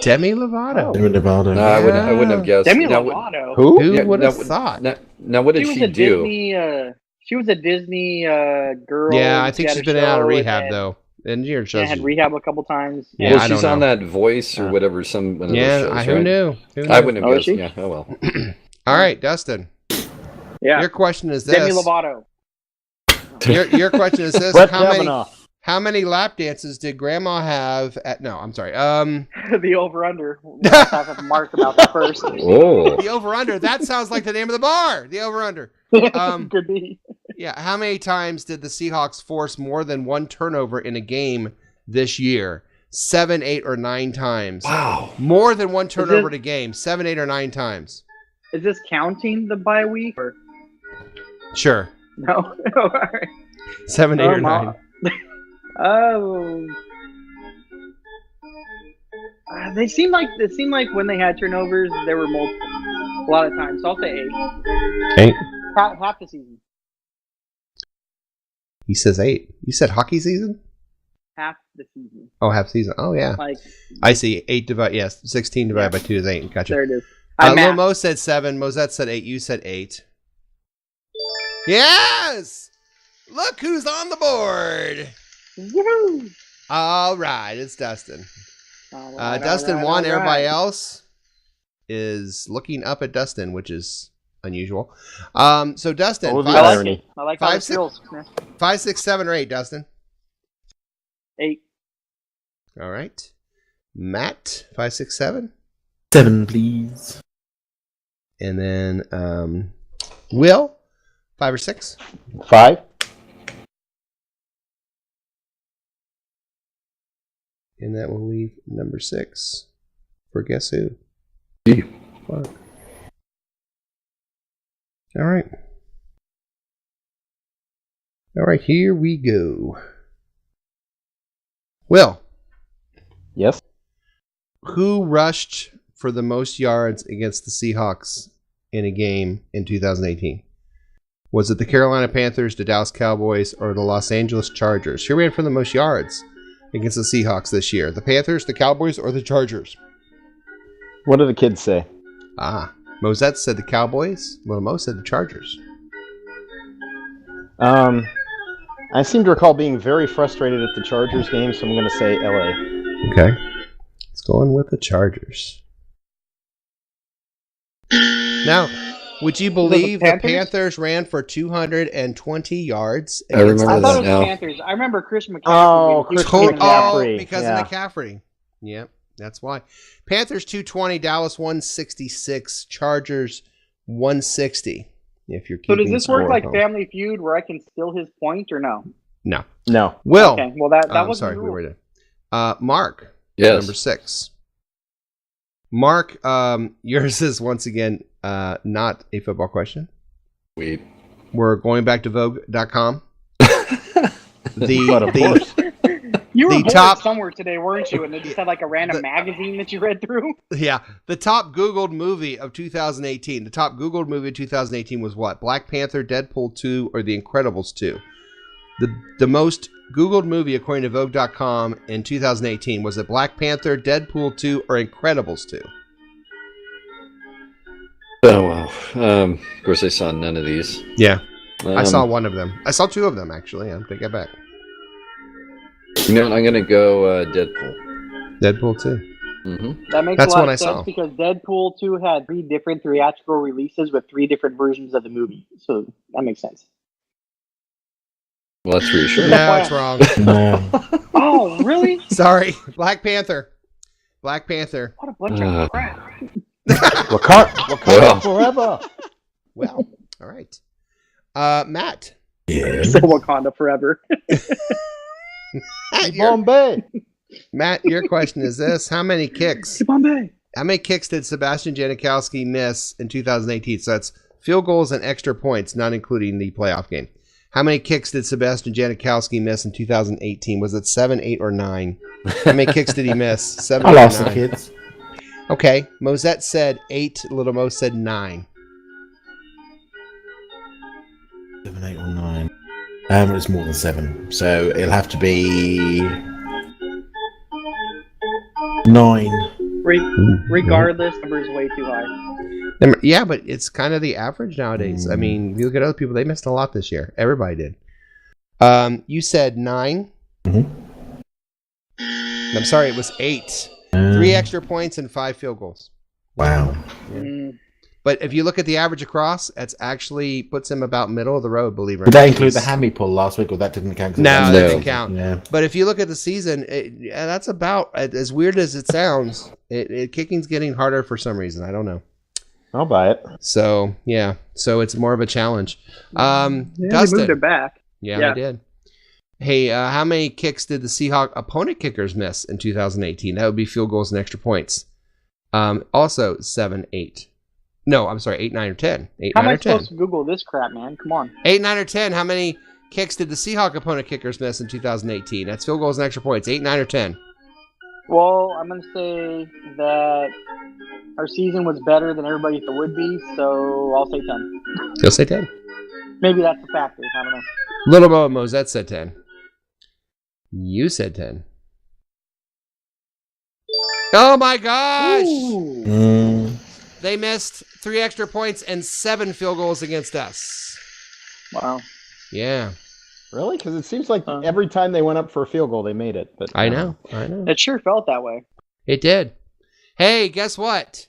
Demi Lovato.
Demi Lovato.
No, I wouldn't have guessed.
Demi
Now,
Lovato.
Who?
Who
Yeah,
would have
now-
thought?
Now, what did
She was
she
a
do?
Disney. She was a Disney girl.
Yeah, I
She
think
had
she's
a
been out of
show
rehab,
and
though. And you're
Yeah, had rehab a couple times.
Yeah,
Well,
I
she's
don't
on
know.
that Voice or whatever. Some one of those
Yeah,
shows,
who
right?
knew? Who
I
knew?
wouldn't
Oh,
have
is
guessed.
she?
Yeah. Oh well.
All right, Dustin.
Yeah.
Your question is this.
Demi Lovato.
Your question is this.
Brett
How many,
Kavanaugh.
how many lap dances did Grandma have at... No, I'm sorry.
The over-under. I have a mark about the first.
Oh.
The over-under. That sounds like the name of the bar. The over-under.
Could be.
Yeah, how many times did the Seahawks force more than one turnover in a game this year? 7, 8, or 9 times.
Wow.
More than one turnover
it-
in a game. 7, 8, or 9 times.
Is this counting the bye week? Or...
Sure.
No? All right.
7, 8, or 9.
Oh. It seemed like when they had turnovers, there were multiple. A lot of times. So I'll say 8.
8.
Half the season.
He says 8. You said hockey season?
Half the season.
Oh, half season. Oh, yeah.
Like,
I see. 16 divided by 2 is 8. Gotcha.
there it is. I
Lil
math.
Mo said 7. Mosette said 8. You said 8. Yes! Look who's on the board.
Woohoo!
All right, it's Dustin.
All right,
Dustin
all right,
won.
all
Everybody
right.
else is looking up at Dustin, which is unusual. So Dustin,
What was
I
the
like
irony?
it. I like how
5,
it feels.
5, 6, 7, or 8, Dustin.
8.
All right. Matt, 5, 6, 7.
7, please.
And then Will, 5 or 6.
5.
And that will leave number 6 for guess who?
Gee.
Fuck. All right. All right, here we go. Will,
Yes.
who rushed for the most yards against the Seahawks in a game in 2018? Was it the Carolina Panthers, the Dallas Cowboys, or the Los Angeles Chargers? Who ran for the most yards against the Seahawks this year? The Panthers, the Cowboys, or the Chargers?
What do the kids say?
Mosette said the Cowboys. Little Mo said the Chargers.
I seem to recall being very frustrated at the Chargers game, so I'm going to say LA.
Okay. It's going with the Chargers. Now, would you believe the Panthers ran for 220 yards?
I remember
I thought
that
it was
now.
Panthers. I remember Christian McCaffrey.
Oh,
being a
Christian
huge
McCaffrey.
Because
Yeah.
of McCaffrey. Yep, that's why. Panthers 220, Dallas 166, Chargers 160. If you're
So
keeping
does this
score
work like
at home.
Family Feud where I can steal his point or no?
No.
No.
Will.
Okay, well that
I'm
wasn't
sorry,
the
we
rule.
were there. Mark.
Yes.
Number 6. Mark, yours is once again not a football question.
Sweet.
We're going back to Vogue.com.
But of course.
You were
The
bored
top-
somewhere today, weren't you? And they just had like a random magazine that you read through.
Yeah, the top Googled movie of 2018. The top Googled movie of 2018 was what? Black Panther, Deadpool 2, or The Incredibles 2? The most Googled movie, according to Vogue.com, in 2018 was it Black Panther, Deadpool 2, or Incredibles 2?
Oh, wow. Of course, I saw none of these.
Yeah, I saw
Um,
one of them. I saw 2 of them, actually. I'm take it back.
You know what? I'm going to go Deadpool.
Deadpool 2.
Mm-hmm.
That makes
That's
a lot
what I
of sense
saw.
because Deadpool 2 had 3 different theatrical releases with 3 different versions of the movie. So that makes sense.
Well, that's reassuring.
No, it's wrong.
No.
Oh, really?
Sorry. Black Panther. Black Panther.
What a bunch of crap.
Wakanda forever.
Well, all right. Matt.
Yeah.
So Wakanda forever.
Bombay.
Matt, your question is this. How many kicks
Bombay.
did Sebastian Janikowski miss in 2018? So that's field goals and extra points, not including the playoff game. How many kicks did Sebastian Janikowski miss in 2018? Was it 7, 8, or 9? How many kicks did he miss? 7,
I
8, or
lost the
9?
kids.
Okay. Mosette said 8. Little Mo said 9.
7, 8, or 9. It's more than 7, so it'll have to be 9.
Regardless, number is way too high.
Yeah, but it's kind of the average nowadays. I mean, if you look at other people, they missed a lot this year. Everybody did. You said 9.
Mm-hmm.
I'm sorry, it was 8. 3 extra points and 5 field goals.
Wow.
But if you look at the average across, that's actually puts him about middle of the road, believe it or
Did
not.
that include the hammy pull last week, or that didn't count?
No, that didn't count.
Yeah.
But if you look at the season, that's about, as weird as it sounds, kicking's getting harder for some reason. I don't know.
I'll buy it.
So, yeah. So it's more of a challenge.
They
Dustin.
moved it back.
Yeah,
Yeah.
they did. Hey, how many kicks did the Seahawk opponent kickers miss in 2018? That would be field goals and extra points. Also, 7, 8. No, I'm sorry, 8, 9, or 10. 8,
How
9,
am I
or 10.
supposed to Google this crap, man? Come on.
8, 9, or 10. How many kicks did the Seahawk opponent kickers miss in 2018? That's field goals and extra points. 8, 9, or 10.
Well, I'm going to say that our season was better than everybody thought it would be, so I'll say 10.
He'll say 10.
Maybe that's a factor. I don't know.
Little Mo and Mosette said 10. You said 10. Oh my gosh! They missed 3 extra points and 7 field goals against us.
Wow.
Yeah.
Really? Because it seems like every time they went up for a field goal, they made it. But
I know.
It sure felt that way.
It did. Hey, guess what?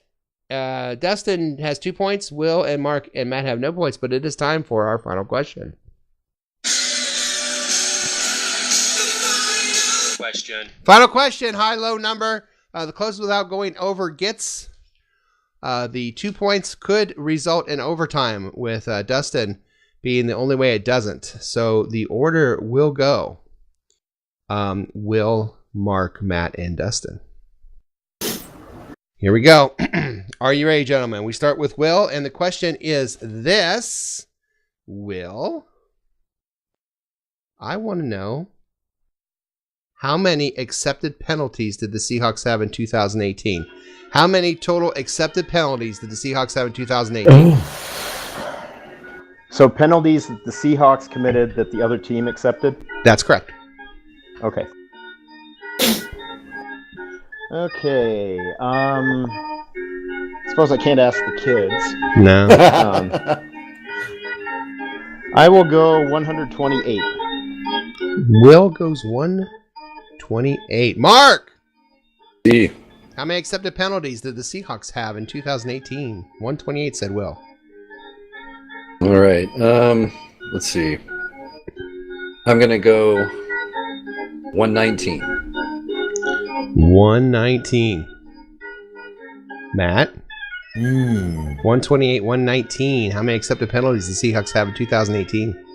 Dustin has 2 points. Will and Mark and Matt have no points, but it is time for our final question. Final question. High, low number. The closest without going over gets. The 2 points could result in overtime with Dustin being the only way it doesn't. So the order will go. Will, Mark, Matt, and Dustin. Here we go. Are you ready, gentlemen? We start with Will, and the question is this. Will, I want to know, how many accepted penalties did the Seahawks have in 2018? How many total accepted penalties did the Seahawks have in 2018?
So penalties that the Seahawks committed that the other team accepted?
That's correct.
Okay. Okay. Suppose I can't ask the kids.
No.
I will go 128.
Will goes 128. Mark!
D.
How many accepted penalties did the Seahawks have in 2018? 128 said Will.
All right. Let's see. I'm going to go 119.
119. Matt? 128, 119. How many accepted penalties did the Seahawks have in 2018?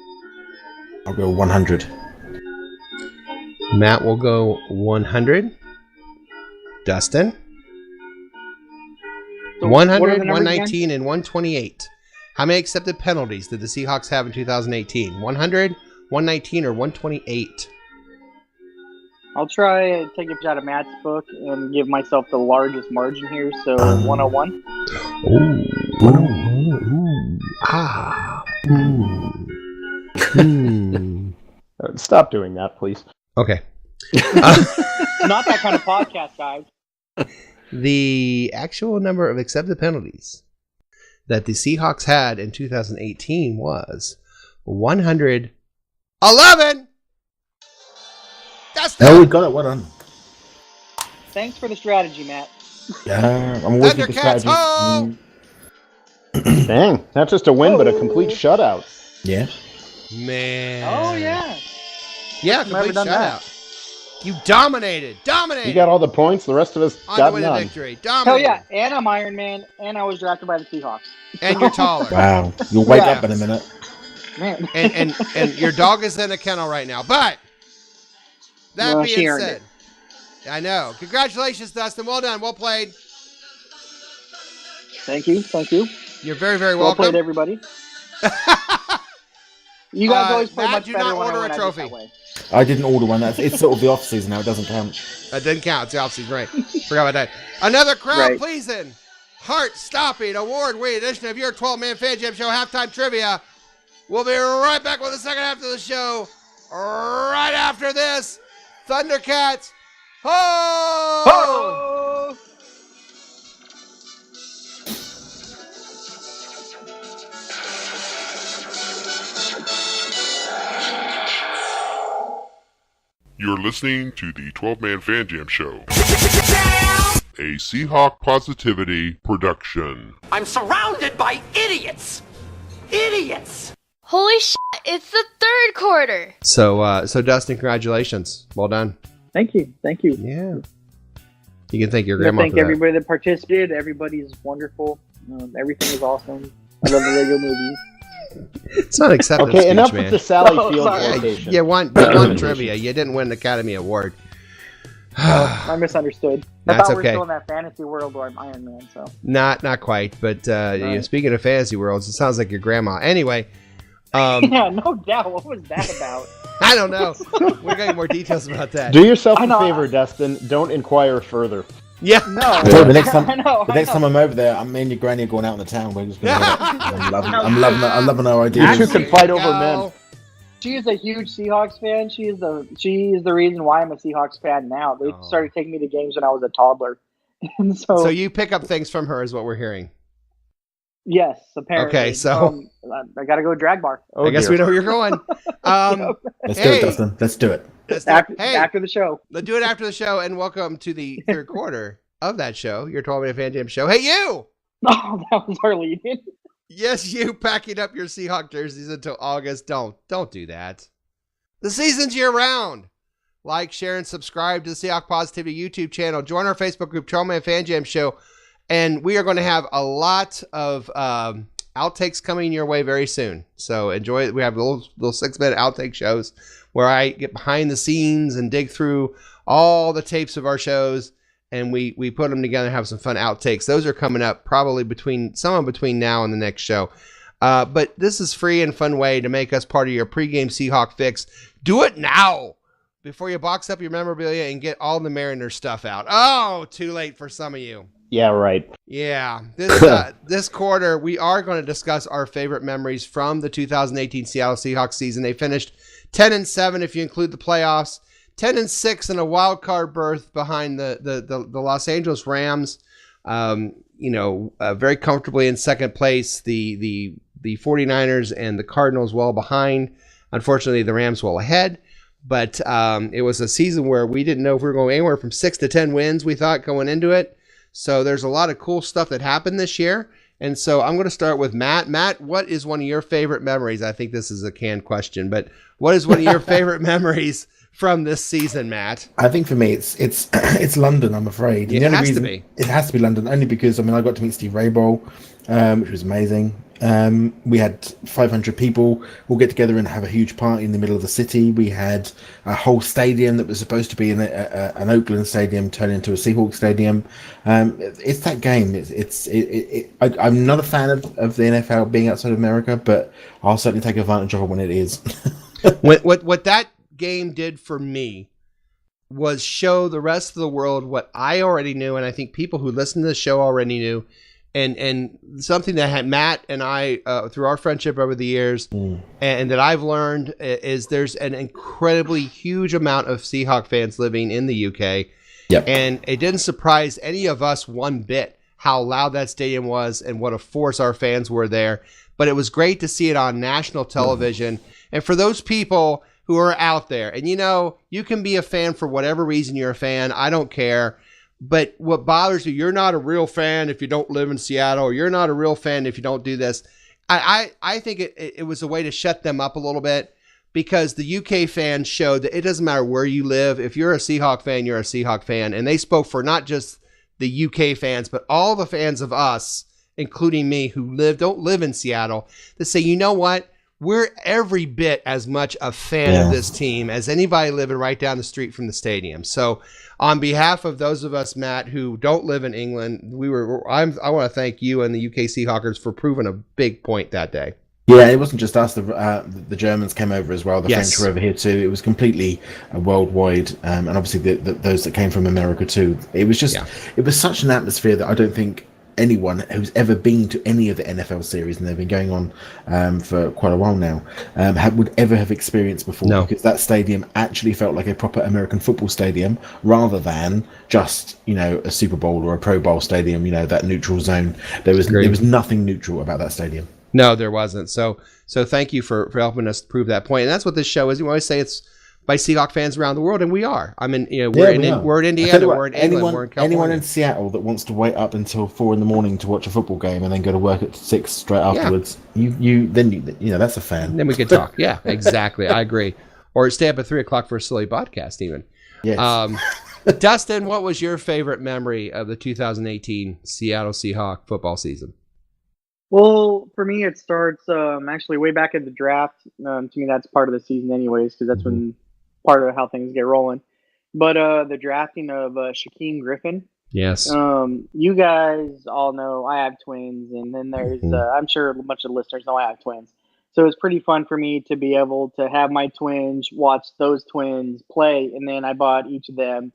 I'll go 100.
Matt will go 100. Dustin?
So
100,
what are the numbers
119,
again?
and 128. How many accepted penalties did the Seahawks have in 2018? 100, 119, or 128?
I'll try to take a page out of Matt's book and give myself the largest margin here. So 101.
Stop doing that, please.
Okay.
Not that kind of podcast, guys.
The actual number of accepted penalties that the Seahawks had in 2018 was 111. That's
Oh, we got it. Well done.
Thanks for the strategy, Matt.
Yeah, I'm always with the
Thundercats,
strategy.
ho!
Dang, not just a win, but a complete shutout.
Yeah.
Man.
Oh, yeah.
Yeah,
Never
complete
done that.
shutout. You dominated.
You got all the points. The rest of us
on
got
the way to
none.
victory.
Hell
Dominated.
yeah. And I'm Iron Man, and I was drafted by the Seahawks.
And you're taller.
Wow. You'll wake
Yeah.
up in a minute.
Man.
and your dog is in a kennel right now. But that
Well, she
being
earned
said, I know. Congratulations, Dustin. Well done. Well played.
Thank you.
You're very, very
Well
welcome.
played, everybody. You guys always play
Matt,
much
do
better
not
when I
order
win.
a
I just
trophy.
that way.
I didn't order one. It's sort of the off season now. It doesn't count.
That didn't count. It's the offseason, right? Forgot about that. Another crowd-pleasing, heart-stopping, award-winning edition of your 12-man Fan Jam Show halftime trivia. We'll be right back with the second half of the show right after this. Thundercats, ho!
Oh!
You're listening to the 12-Man Fan Jam Show, a Seahawk Positivity production.
I'm surrounded by idiots! Idiots!
Holy shit, it's the third quarter.
So Dustin, congratulations. Well done.
Thank you.
Yeah. You can thank your
I
grandma
thank
for that.
everybody that participated. Everybody's wonderful. Everything is awesome. I love the Lego movies.
It's not acceptance
Okay,
speech,
enough
man.
with the Sally
Oh,
Field
sorry.
quotation.
You won trivia. You didn't win the Academy Award.
I misunderstood. I
That's
thought we were
okay.
still in that fantasy world where I'm Iron Man. So
Not quite, but speaking of fantasy worlds, it sounds like your grandma. Anyway,
yeah, no doubt. What was that about?
I don't know. We're getting more details about that.
Do yourself
I
a
know.
favor, Dustin. Don't inquire further.
Yeah.
No.
So the next time,
I know.
I'm over there, me and your granny are going out in the town. We're just going to. I'm loving our
You
ideas.
two can fight over
Go.
men.
She is a huge Seahawks fan. She is the reason why I'm a Seahawks fan now. They
Oh.
started taking me to games when I was a toddler, and
So you pick up things from her, is what we're hearing.
yes, apparently.
Okay, so-
I got to go drag bar
Oh,
I guess
dear.
we know where you're going.
Let's do
Hey.
it, Dustin. Let's do it.
after the show.
Let's do it after the show, and welcome to the third quarter of that show, your 12-minute Fan Jam Show. Hey, you!
Oh, that was our lead-in.
Yes, you packing up your Seahawk jerseys until August. Don't do that. The season's year-round. Like, share, and subscribe to the Seahawk Positivity YouTube channel. Join our Facebook group, 12-Man Fan Jam Show. And we are going to have a lot of outtakes coming your way very soon. So enjoy it. We have little 6-minute outtake shows where I get behind the scenes and dig through all the tapes of our shows. And we put them together and have some fun outtakes. Those are coming up probably between now and the next show. But this is free and fun way to make us part of your pregame Seahawk fix. Do it now before you box up your memorabilia and get all the Mariner stuff out. Oh, too late for some of you.
Yeah, right.
Yeah, this quarter we are going to discuss our favorite memories from the 2018 Seattle Seahawks season. They finished 10-7 if you include the playoffs, 10-6 in a wild card berth behind the Los Angeles Rams. Very comfortably in second place. The 49ers and the Cardinals well behind. Unfortunately, the Rams well ahead. But it was a season where we didn't know if we were going anywhere from 6 to 10 wins, we thought, going into it. So there's a lot of cool stuff that happened this year. And so I'm going to start with Matt. Matt, what is one of your favorite memories? I think this is a canned question, but what is one of your favorite memories from this season, Matt?
I think for me, it's London, I'm afraid.
It has to be.
It has to be London, only because, I mean, I got to meet Steve Raybould, which was amazing. We had 500 people all get together and have a huge party in the middle of the city. We had a whole stadium that was supposed to be an Oakland stadium turn into a Seahawks stadium. It's that game. I'm not a fan of the NFL being outside of America, but I'll certainly take advantage of it when it is.
What that game did for me was show the rest of the world what I already knew, and I think people who listen to the show already knew. And something that had Matt and I, through our friendship over the years, and that I've learned is there's an incredibly huge amount of Seahawk fans living in the UK.
Yep.
And it didn't surprise any of us one bit how loud that stadium was and what a force our fans were there. But it was great to see it on national television. And for those people who are out there, and you can be a fan for whatever reason you're a fan, I don't care. But what bothers you, you're not a real fan if you don't live in Seattle, or you're not a real fan if you don't do this. I think it was a way to shut them up a little bit, because the UK fans showed that it doesn't matter where you live. If you're a Seahawk fan, you're a Seahawk fan. And they spoke for not just the UK fans, but all the fans of us, including me, who don't live in Seattle, to say, you know what? We're every bit as much a fan of this team as anybody living right down the street from the stadium. So on behalf of those of us, Matt, who don't live in England, I want to thank you and the UK Seahawkers for proving a big point that day.
Yeah, it wasn't just us. The Germans came over as well. The French were over here too. It was completely worldwide, and obviously those that came from America too. It was just, it was such an atmosphere that I don't think anyone who's ever been to any of the NFL series, and they've been going on for quite a while now, would ever have experienced before.
No.
Because that stadium actually felt like a proper American football stadium, rather than just a Super Bowl or a Pro Bowl stadium. That neutral zone. There was nothing neutral about that stadium.
No, there wasn't. So thank you for helping us prove that point. And that's what this show is. You always say it's by Seahawk fans around the world, and we are. I mean, we're in Indiana, we're in England, we're in California.
Anyone in Seattle that wants to wait up until 4 a.m. to watch a football game and then go to work at 6 straight afterwards, that's a fan.
Then we could talk. Yeah, exactly. I agree. Or stay up at 3 o'clock for a silly podcast, even.
Yes.
Dustin, what was your favorite memory of the 2018 Seattle Seahawk football season?
Well, for me, it starts actually way back at the draft. To me, that's part of the season anyways, because that's when part of how things get rolling. But the drafting of Shaquem Griffin.
Yes.
You guys all know I have twins, and then there's I'm sure a bunch of listeners know I have twins. So it's pretty fun for me to be able to have my twins watch those twins play, and then I bought each of them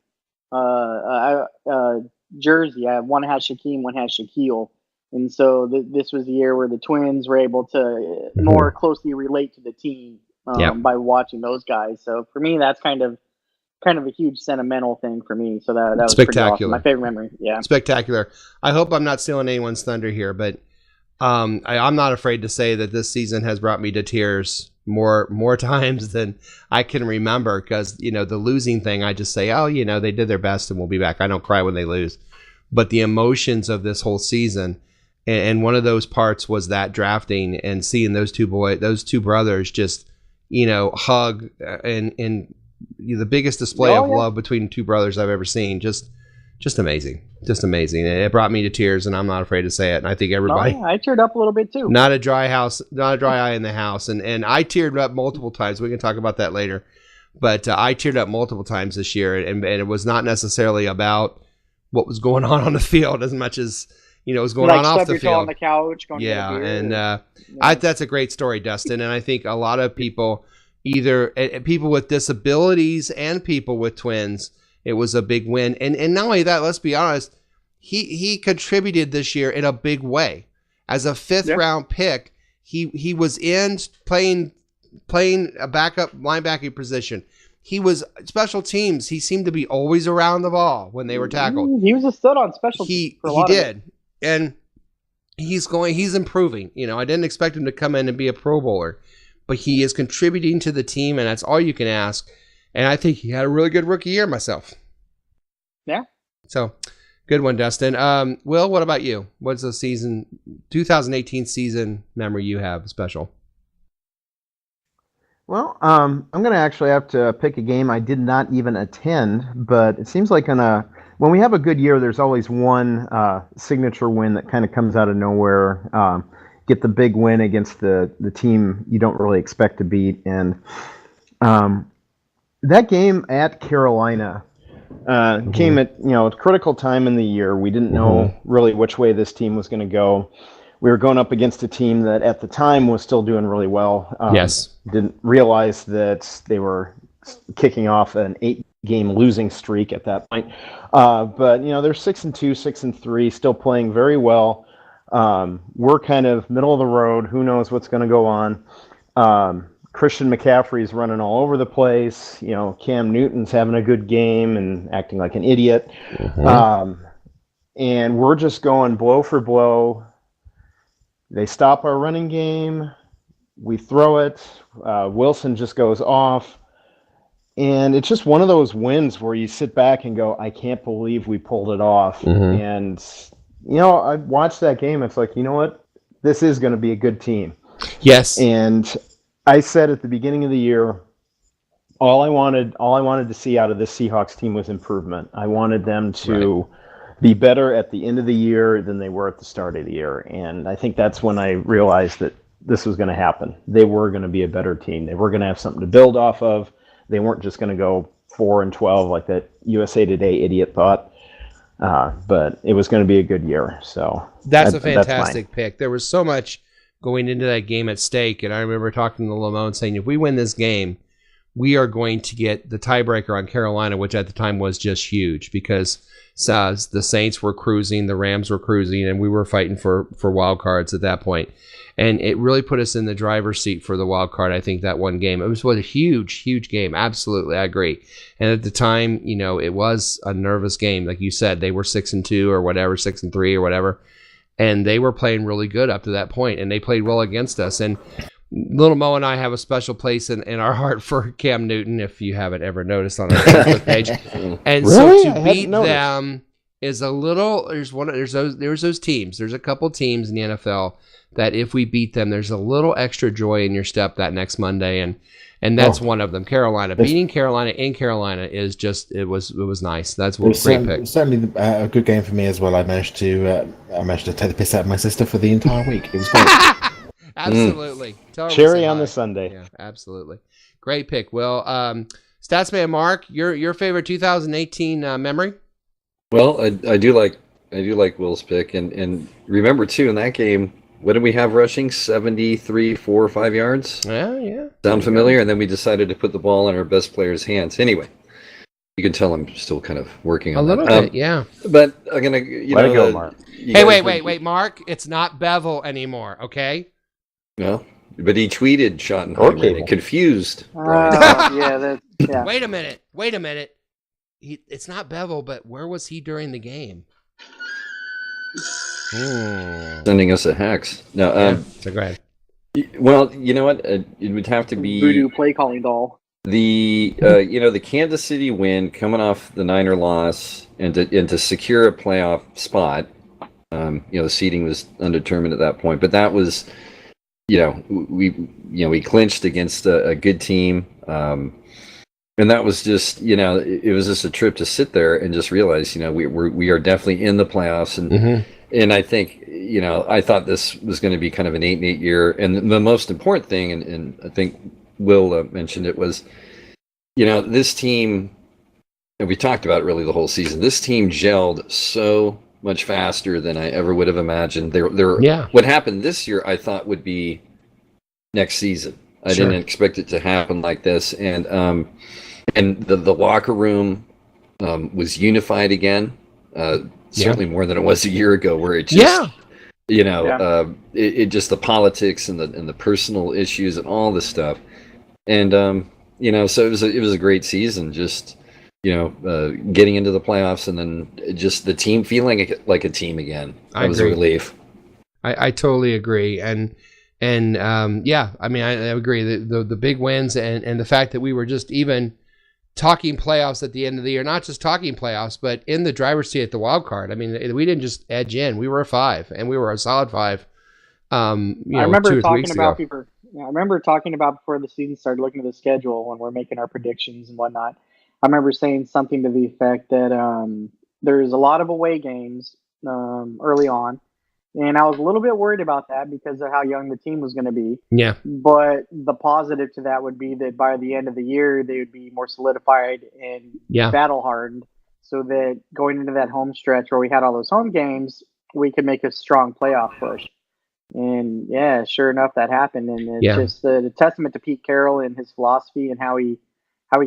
jersey. One has Shaquem, one has Shaquille. And so this was the year where the twins were able to more closely relate to the team by watching those guys. So for me, that's kind of a huge sentimental thing for me. So that was
spectacular.
Pretty awesome. My favorite memory. Yeah,
spectacular. I hope I'm not stealing anyone's thunder here, but I'm not afraid to say that this season has brought me to tears more times than I can remember. Because the losing thing, I just say, they did their best and we'll be back. I don't cry when they lose, but the emotions of this whole season. And one of those parts was that drafting and seeing those two brothers just, hug and the biggest display of love between two brothers I've ever seen. Just amazing. Just amazing. And it brought me to tears, and I'm not afraid to say it. And I think everybody.
I teared up a little bit too.
Not a dry eye in the house. And I teared up multiple times. We can talk about that later. But I teared up multiple times this year, and it was not necessarily about what was going on the field as much as was going on off the field.
On the couch, going
that's a great story, Dustin. And I think a lot of people, either people with disabilities and people with twins, it was a big win. And not only that, let's be honest, he contributed this year in a big way. As a 5th round pick, he was in playing a backup linebacking position. He was special teams. He seemed to be always around the ball when they were tackled.
He was a stud on special teams for a lot of it.
And he's improving. I didn't expect him to come in and be a Pro Bowler, but he is contributing to the team, and that's all you can ask. And I think he had a really good rookie year myself.
Yeah.
So, good one, Dustin. Will, what about you? What's the 2018 season memory you have special?
Well, I'm going to actually have to pick a game I did not even attend, but it seems like when we have a good year, there's always one signature win that kind of comes out of nowhere. Get the big win against the team you don't really expect to beat. And that game at Carolina came at a critical time in the year. We didn't know really which way this team was going to go. We were going up against a team that at the time was still doing really well.
Yes.
Didn't realize that they were kicking off an 8-game losing streak at that point. But they're 6-2, 6-3, still playing very well. We're kind of middle of the road. Who knows what's going to go on? Christian McCaffrey's running all over the place. Cam Newton's having a good game and acting like an idiot. And we're just going blow for blow. They stop our running game. We throw it. Wilson just goes off. And it's just one of those wins where you sit back and go, I can't believe we pulled it off. And, I watched that game. It's like, you know what? This is going to be a good team.
Yes.
And I said at the beginning of the year, all I wanted to see out of this Seahawks team was improvement. I wanted them to be better at the end of the year than they were at the start of the year. And I think that's when I realized that this was going to happen. They were going to be a better team. They were going to have something to build off of. They weren't just going to go 4-12 like that USA Today idiot thought. But it was going to be a good year. So
that's a fantastic pick. There was so much going into that game at stake. And I remember talking to Lamone saying, if we win this game, we are going to get the tiebreaker on Carolina, which at the time was just huge because the Saints were cruising, the Rams were cruising, and we were fighting for wild cards at that point. And it really put us in the driver's seat for the wild card, I think, that one game. It was a huge, huge game. Absolutely, I agree. And at the time, it was a nervous game. Like you said, they were 6-2 or whatever, 6-3 or whatever. And they were playing really good up to that point, and they played well against us. And Little Mo and I have a special place in our heart for Cam Newton, if you haven't ever noticed on our Facebook page. And
really?
So to beat them is a little. There's those teams. There's a couple teams in the NFL that if we beat them, there's a little extra joy in your step that next Monday, and that's one of them. Carolina beating Carolina in Carolina is just it was nice. That's what great pick.
Certainly a good game for me as well. I managed to take the piss out of my sister for the entire week. It was great.
Absolutely. Totally
cherry on the Sunday.
Yeah, absolutely. Great pick. Well, Statsman Mark, your favorite 2018 memory?
Well, I do like Will's pick, and remember too in that game, what did we have rushing? 73, 4 or 5 yards.
Yeah.
Sound familiar? And then we decided to put the ball in our best player's hands. Anyway, you can tell I'm still kind of working on
a little bit. Yeah.
But I'm gonna
let it go, Mark.
Hey, wait, Mark. It's not Bevel anymore. Okay.
No, but he tweeted Schottenheimer and confused Brian.
Yeah.
Wait a minute. It's not Bevel, but where was he during the game?
Sending us a hex. No,
so go ahead.
Well, you know what? It would have to be
voodoo play calling doll.
The the Kansas City win coming off the Niner loss and to secure a playoff spot. The seeding was undetermined at that point, but that was. We clinched against a good team, and that was just it was just a trip to sit there and just realize we are definitely in the playoffs, and I think I thought this was going to be kind of an 8-8 year, and the most important thing, and I think Will mentioned it was this team, and we talked about it really the whole season. This team gelled so much faster than I ever would have imagined. What happened this year, I thought would be next season. I didn't expect it to happen like this, and the locker room was unified again. Certainly more than it was a year ago, where it just it just the politics and the personal issues and all this stuff, and so it was a great season. Just getting into the playoffs and then just the team feeling like a team again. That was a relief.
I totally agree. And I agree. The big wins and the fact that we were just even talking playoffs at the end of the year, not just talking playoffs, but in the driver's seat at the wild card. I mean, we didn't just edge in. We were a 5, and we were a solid 5.
I remember talking about before the season started, looking at the schedule when we're making our predictions and whatnot. I remember saying something to the effect that there's a lot of away games early on, and I was a little bit worried about that because of how young the team was going to be.
Yeah.
But the positive to that would be that by the end of the year, they would be more solidified and battle hardened, so that going into that home stretch where we had all those home games, we could make a strong playoff push. And yeah, sure enough, that happened. And it's just a testament to Pete Carroll and his philosophy and how he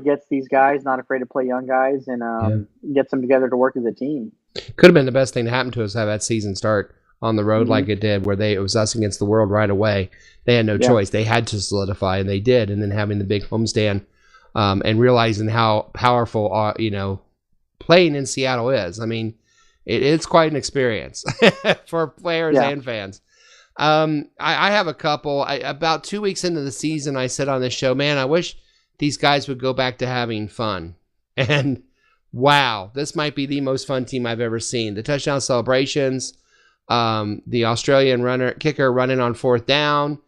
gets these guys not afraid to play young guys and gets them together to work as a team.
Could have been the best thing to happen to us, have that season start on the road like it did, where it was us against the world right away. They had no choice. They had to solidify, and they did. And then having the big homestand and realizing how powerful, playing in Seattle is. I mean, it's quite an experience for players and fans. I have a couple. About 2 weeks into the season, I said on this show, man, I wish these guys would go back to having fun. And wow, this might be the most fun team I've ever seen. The touchdown celebrations, the Australian kicker running on 4th down.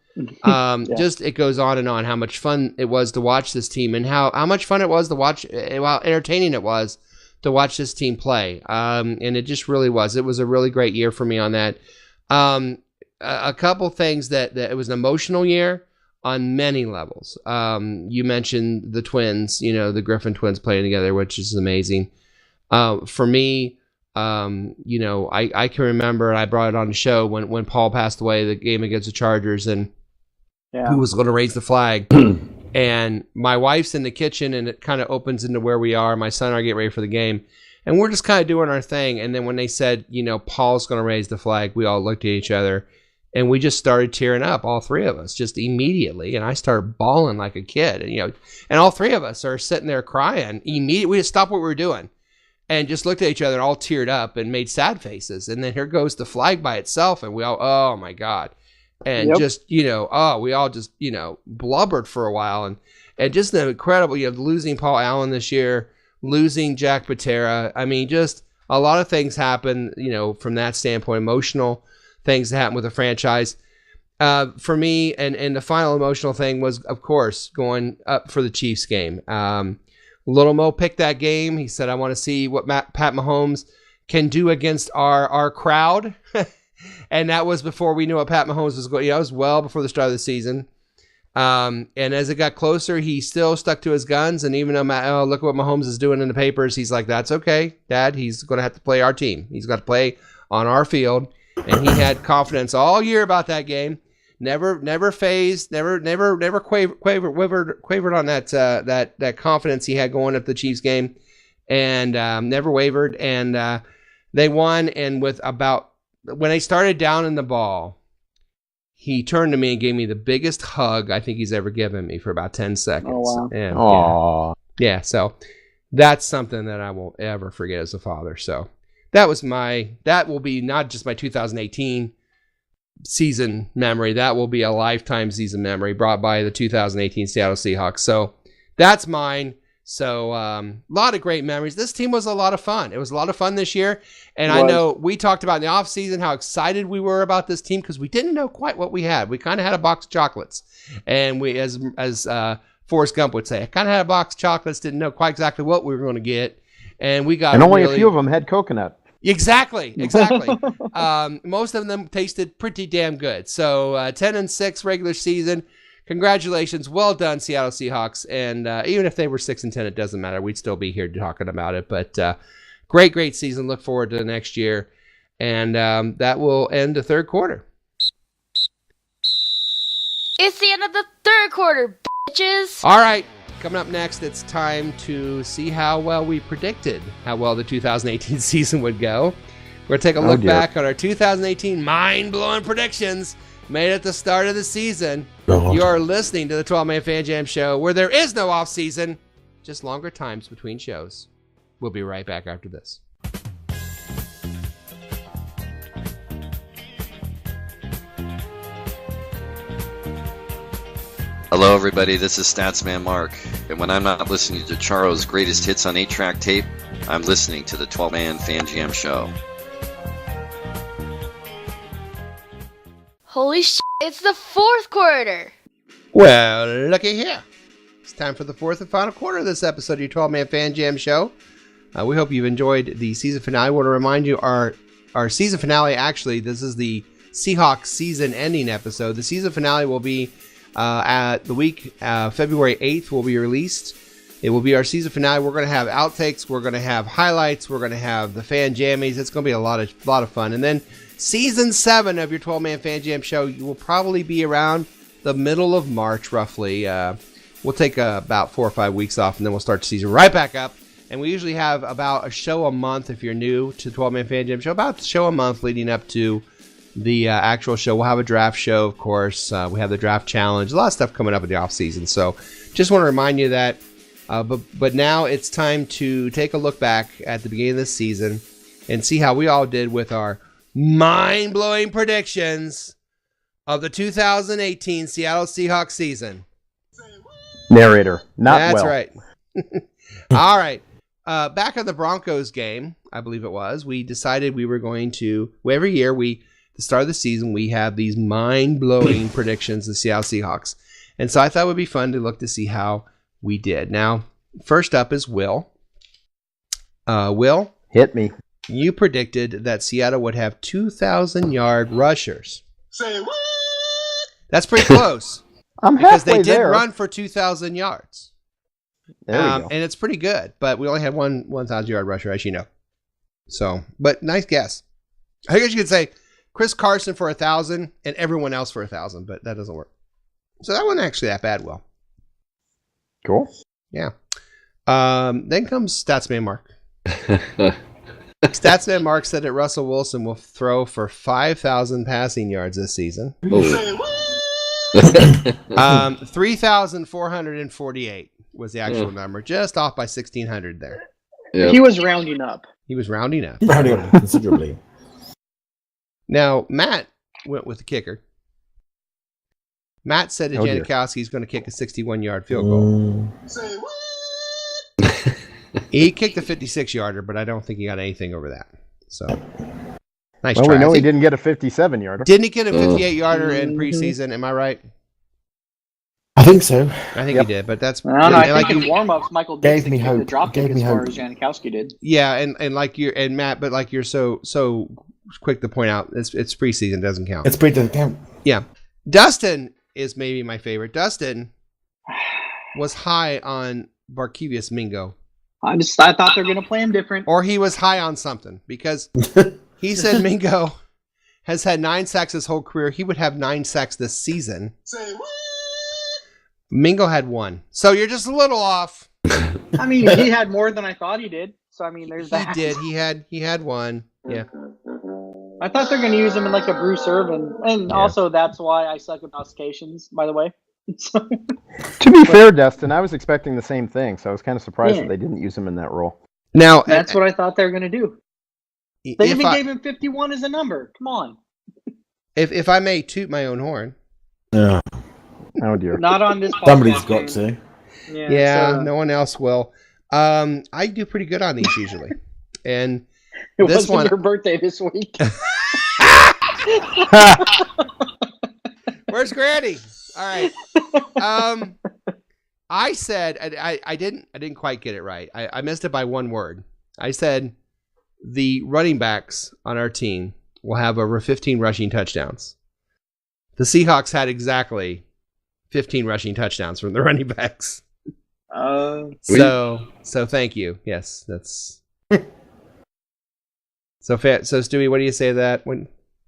Just it goes on and on how much fun it was to watch this team, and how much fun it was to watch, how entertaining it was to watch this team play. And it just really was. It was a really great year for me on that. A couple things that it was an emotional year on many levels. You mentioned the twins, the Griffin twins playing together, which is amazing. For me, I can remember, and I brought it on the show when Paul passed away, the game against the Chargers, and who was going to raise the flag. And my wife's in the kitchen, and it kind of opens into where we are. My son and I get ready for the game, and we're just kind of doing our thing. And then when they said, Paul's going to raise the flag, we all looked at each other, and we just started tearing up, all three of us, just immediately. And I started bawling like a kid, and all three of us are sitting there crying immediately. We just stopped what we were doing and just looked at each other and all teared up and made sad faces. And then here goes the flag by itself, and we all, oh my God. And just, we all just, blubbered for a while. And just an incredible, losing Paul Allen this year, losing Jack Patera. I mean, just a lot of things happen, from that standpoint, emotional things that happen with the franchise. For me, and the final emotional thing was, of course, going up for the Chiefs game. Little Mo picked that game. He said, I want to see what Pat Mahomes can do against our crowd. And that was before we knew what Pat Mahomes was going. It was well before the start of the season. And as it got closer, he still stuck to his guns. And even though, look at what Mahomes is doing in the papers, he's like, that's okay, Dad. He's going to have to play our team. He's got to play on our field. And he had confidence all year about that game. Never phased, never quavered on that confidence he had going up the Chiefs game, and never wavered. And they won. And when they started down in the ball, he turned to me and gave me the biggest hug I think he's ever given me for about 10 seconds.
Oh, wow.
And, yeah. So that's something that I won't ever forget as a father. So that will be not just my 2018 season memory. That will be a lifetime season memory brought by the 2018 Seattle Seahawks. So that's mine. So a lot of great memories. This team was a lot of fun. It was a lot of fun this year. And I know we talked about in the offseason how excited we were about this team because we didn't know quite what we had. We kind of had a box of chocolates. And we, as Forrest Gump would say, I kind of had a box of chocolates, didn't know quite exactly what we were going to get. And we got
and only a few of them had coconut.
Exactly. Most of them tasted pretty damn good. So 10-6 regular season. Congratulations. Well done, Seattle Seahawks. And even if they were 6-10, it doesn't matter. We'd still be here talking about it. But great season. Look forward to the next year. And that will end the third quarter.
It's the end of the third quarter, bitches.
All right. Coming up next, it's time to see how well we predicted how well the 2018 season would go. We're going to take a look back on our 2018 mind-blowing predictions made at the start of the season. You're listening to the 12-Man Fan Jam Show, where there is no off-season, just longer times between shows. We'll be right back after this.
Hello, everybody. This is Statsman Mark. And when I'm not listening to Charo's greatest hits on 8-track tape, I'm listening to the 12-Man Fan Jam Show.
Holy shit, it's the fourth quarter.
Well, looky here. It's time for the fourth and final quarter of this episode of your 12-Man Fan Jam Show. We hope you've enjoyed the season finale. I want to remind you, our season finale, actually, this is the Seahawks season ending episode. The season finale will be at the week, February 8th will be released. It will be our season finale. We're going to have outtakes. We're going to have highlights. We're going to have the fan jammies. It's going to be a lot of fun. And then season 7 of your 12-Man Fan Jam Show, you will probably be around the middle of March, roughly. We'll take about 4 or 5 weeks off, and then we'll start the season right back up. And we usually have about a show a month if you're new to 12-Man Fan Jam Show, about a show a month leading up to the actual show. We'll have a draft show, of course. We have the draft challenge. A lot of stuff coming up in the offseason. So just want to remind you that. But now it's time to take a look back at the beginning of this season and see how we all did with our mind-blowing predictions of the 2018 Seattle Seahawks season.
Narrator, not
That's
well.
right. All right. Back on the Broncos game, I believe it was, we decided we were going to, every year, the start of the season, we have these mind-blowing predictions of the Seattle Seahawks. And so I thought it would be fun to look to see how we did. Now, first up is Will. Will?
Hit me.
You predicted that Seattle would have 2,000-yard rushers.
Say what?
That's pretty close.
I'm
because
halfway
they did
there.
run for 2,000 yards.
There we go.
And it's pretty good, but we only had one 1,000-yard rusher, as you know. So, but nice guess. I guess you could say Chris Carson for 1,000 and everyone else for 1,000, but that doesn't work. So that wasn't actually that bad, Will.
Cool.
Yeah. Then comes Statsman Mark. Statsman Mark said that Russell Wilson will throw for 5,000 passing yards this season. 3,448 was the actual number, just off by 1,600 there.
Yeah.
He was rounding up.
He was rounding up.
Rounding up considerably.
Now, Matt went with the kicker. Matt said that
dear.
Janikowski's going to kick a 61-yard field goal. He kicked a 56-yarder, but I don't think he got anything over that. So, nice
Well,
try.
we know
I
he
think-
didn't get a 57-yarder.
Didn't he get a 58-yarder in preseason? Am I right?
I think so.
I think
Yep.
he did, but that's
I don't know. I
like
think in
you,
warm-ups, Michael
Gave
Dixon
me
kicked
hope.
the drop kick
Gave me
as far
hope.
as Janikowski did.
yeah, and like you're and Matt, but like you're so quick to point out, it's preseason, doesn't count.
It's pretty doesn't count.
Yeah, Dustin is maybe my favorite. Dustin was high on Barkevius Mingo,
I thought they were going to play him different.
or he was high on something because he said Mingo has had 9 sacks his whole career. He would have 9 sacks this season. Mingo had 1, so you're just a little off.
I mean, he had more than I thought he did. So I mean, there's
He
that.
did. He had 1. Yeah.
I thought they're going to use him in like a Bruce Irvin, and also that's why I suck at pronunciations. By the way.
To be fair, Dustin, I was expecting the same thing, so I was kind of surprised
Yeah.
that they didn't use him in that role.
Now
That's what I thought they were going to do. They
if
even
I,
gave him 51 as a number. Come on.
if I may toot my own horn.
Yeah.
Oh dear.
Not on this podcast.
Somebody's got to.
Yeah,
so
no one else will. I do pretty good on these usually. And
It
this
wasn't
one-
your birthday this week.
where's Granny? All right. I said I didn't quite get it right. I missed it by one word. I said the running backs on our team will have over 15 rushing touchdowns. The Seahawks had exactly 15 rushing touchdowns from the running backs. So thank you. Yes, that's so Stewie, what do you say to that?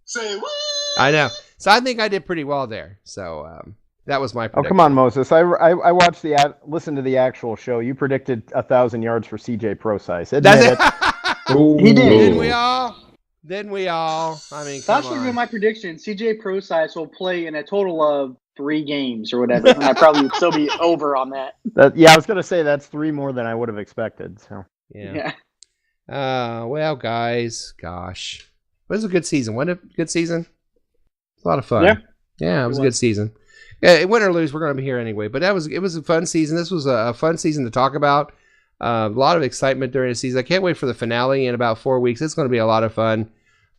Say what?
I know. So I think I did pretty well there. So that was my
Oh,
prediction.
come on, Moses. I watched listened to the actual show. You predicted 1,000 yards for CJ Procise. Admit
That's
it.
it.
He did.
Didn't we all? I mean,
That
come
should have been
on.
my prediction. CJ Procise will play in a total of 3 games or whatever. And I probably would still be over on that.
Yeah, I was going to say that's 3 more than I would have expected. So
Yeah. Well, guys, gosh. It was a good season. Wasn't it a good season? It's a lot of fun.
Yeah.
Yeah, it was a good season. Yeah, win or lose, we're going to be here anyway. But it was a fun season. This was a fun season to talk about. A lot of excitement during the season. I can't wait for the finale in about 4 weeks. It's going to be a lot of fun.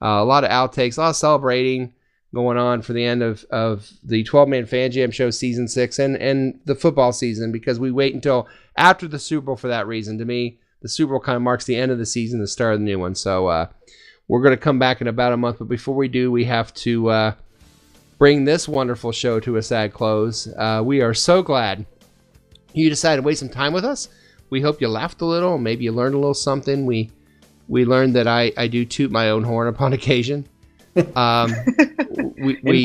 A lot of outtakes, a lot of celebrating going on for the end of the 12-Man Fan Jam Show Season 6 and the football season, because we wait until after the Super Bowl for that reason. To me, the Super Bowl kind of marks the end of the season, the start of the new one. So we're going to come back in about a month. But before we do, we have to bring this wonderful show to a sad close. We are so glad you decided to waste some time with us. We hope you laughed a little. Maybe you learned a little something. We learned that I do toot my own horn upon occasion.
In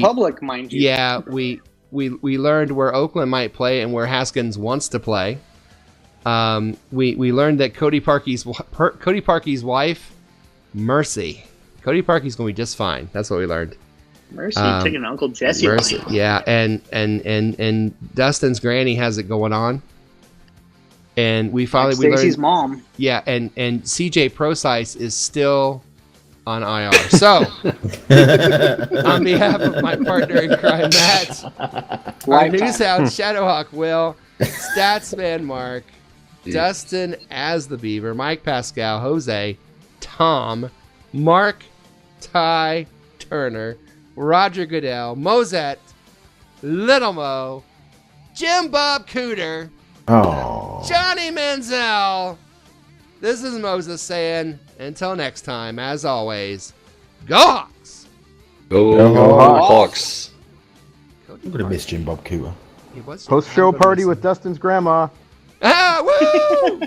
public, mind you.
Yeah, we learned where Oakland might play and where Haskins wants to play. We learned that Cody Parkey's wife, Mercy. Cody Parkey's going to be just fine. That's what we learned.
Mercy taking Uncle Jesse.
Mercy, yeah, and Dustin's granny has it going on. And we finally we learned
Stacy's mom.
Yeah, and CJ Prosize is still on IR. So, on behalf of my partner in crime, Matt, our news hound Shadowhawk Will, Statsman Mark, Dustin as the Beaver, Mike Pascal, Jose, Tom, Mark, Ty, Turner, Roger Goodell, Mozette, Little Mo, Jim Bob Cooter, Johnny Manziel. This is Moses saying, until next time, as always, go Hawks!
Go Hawks!
You would have missed Jim Bob Cooter.
Post-show party with Dustin's grandma.
Ah, woo!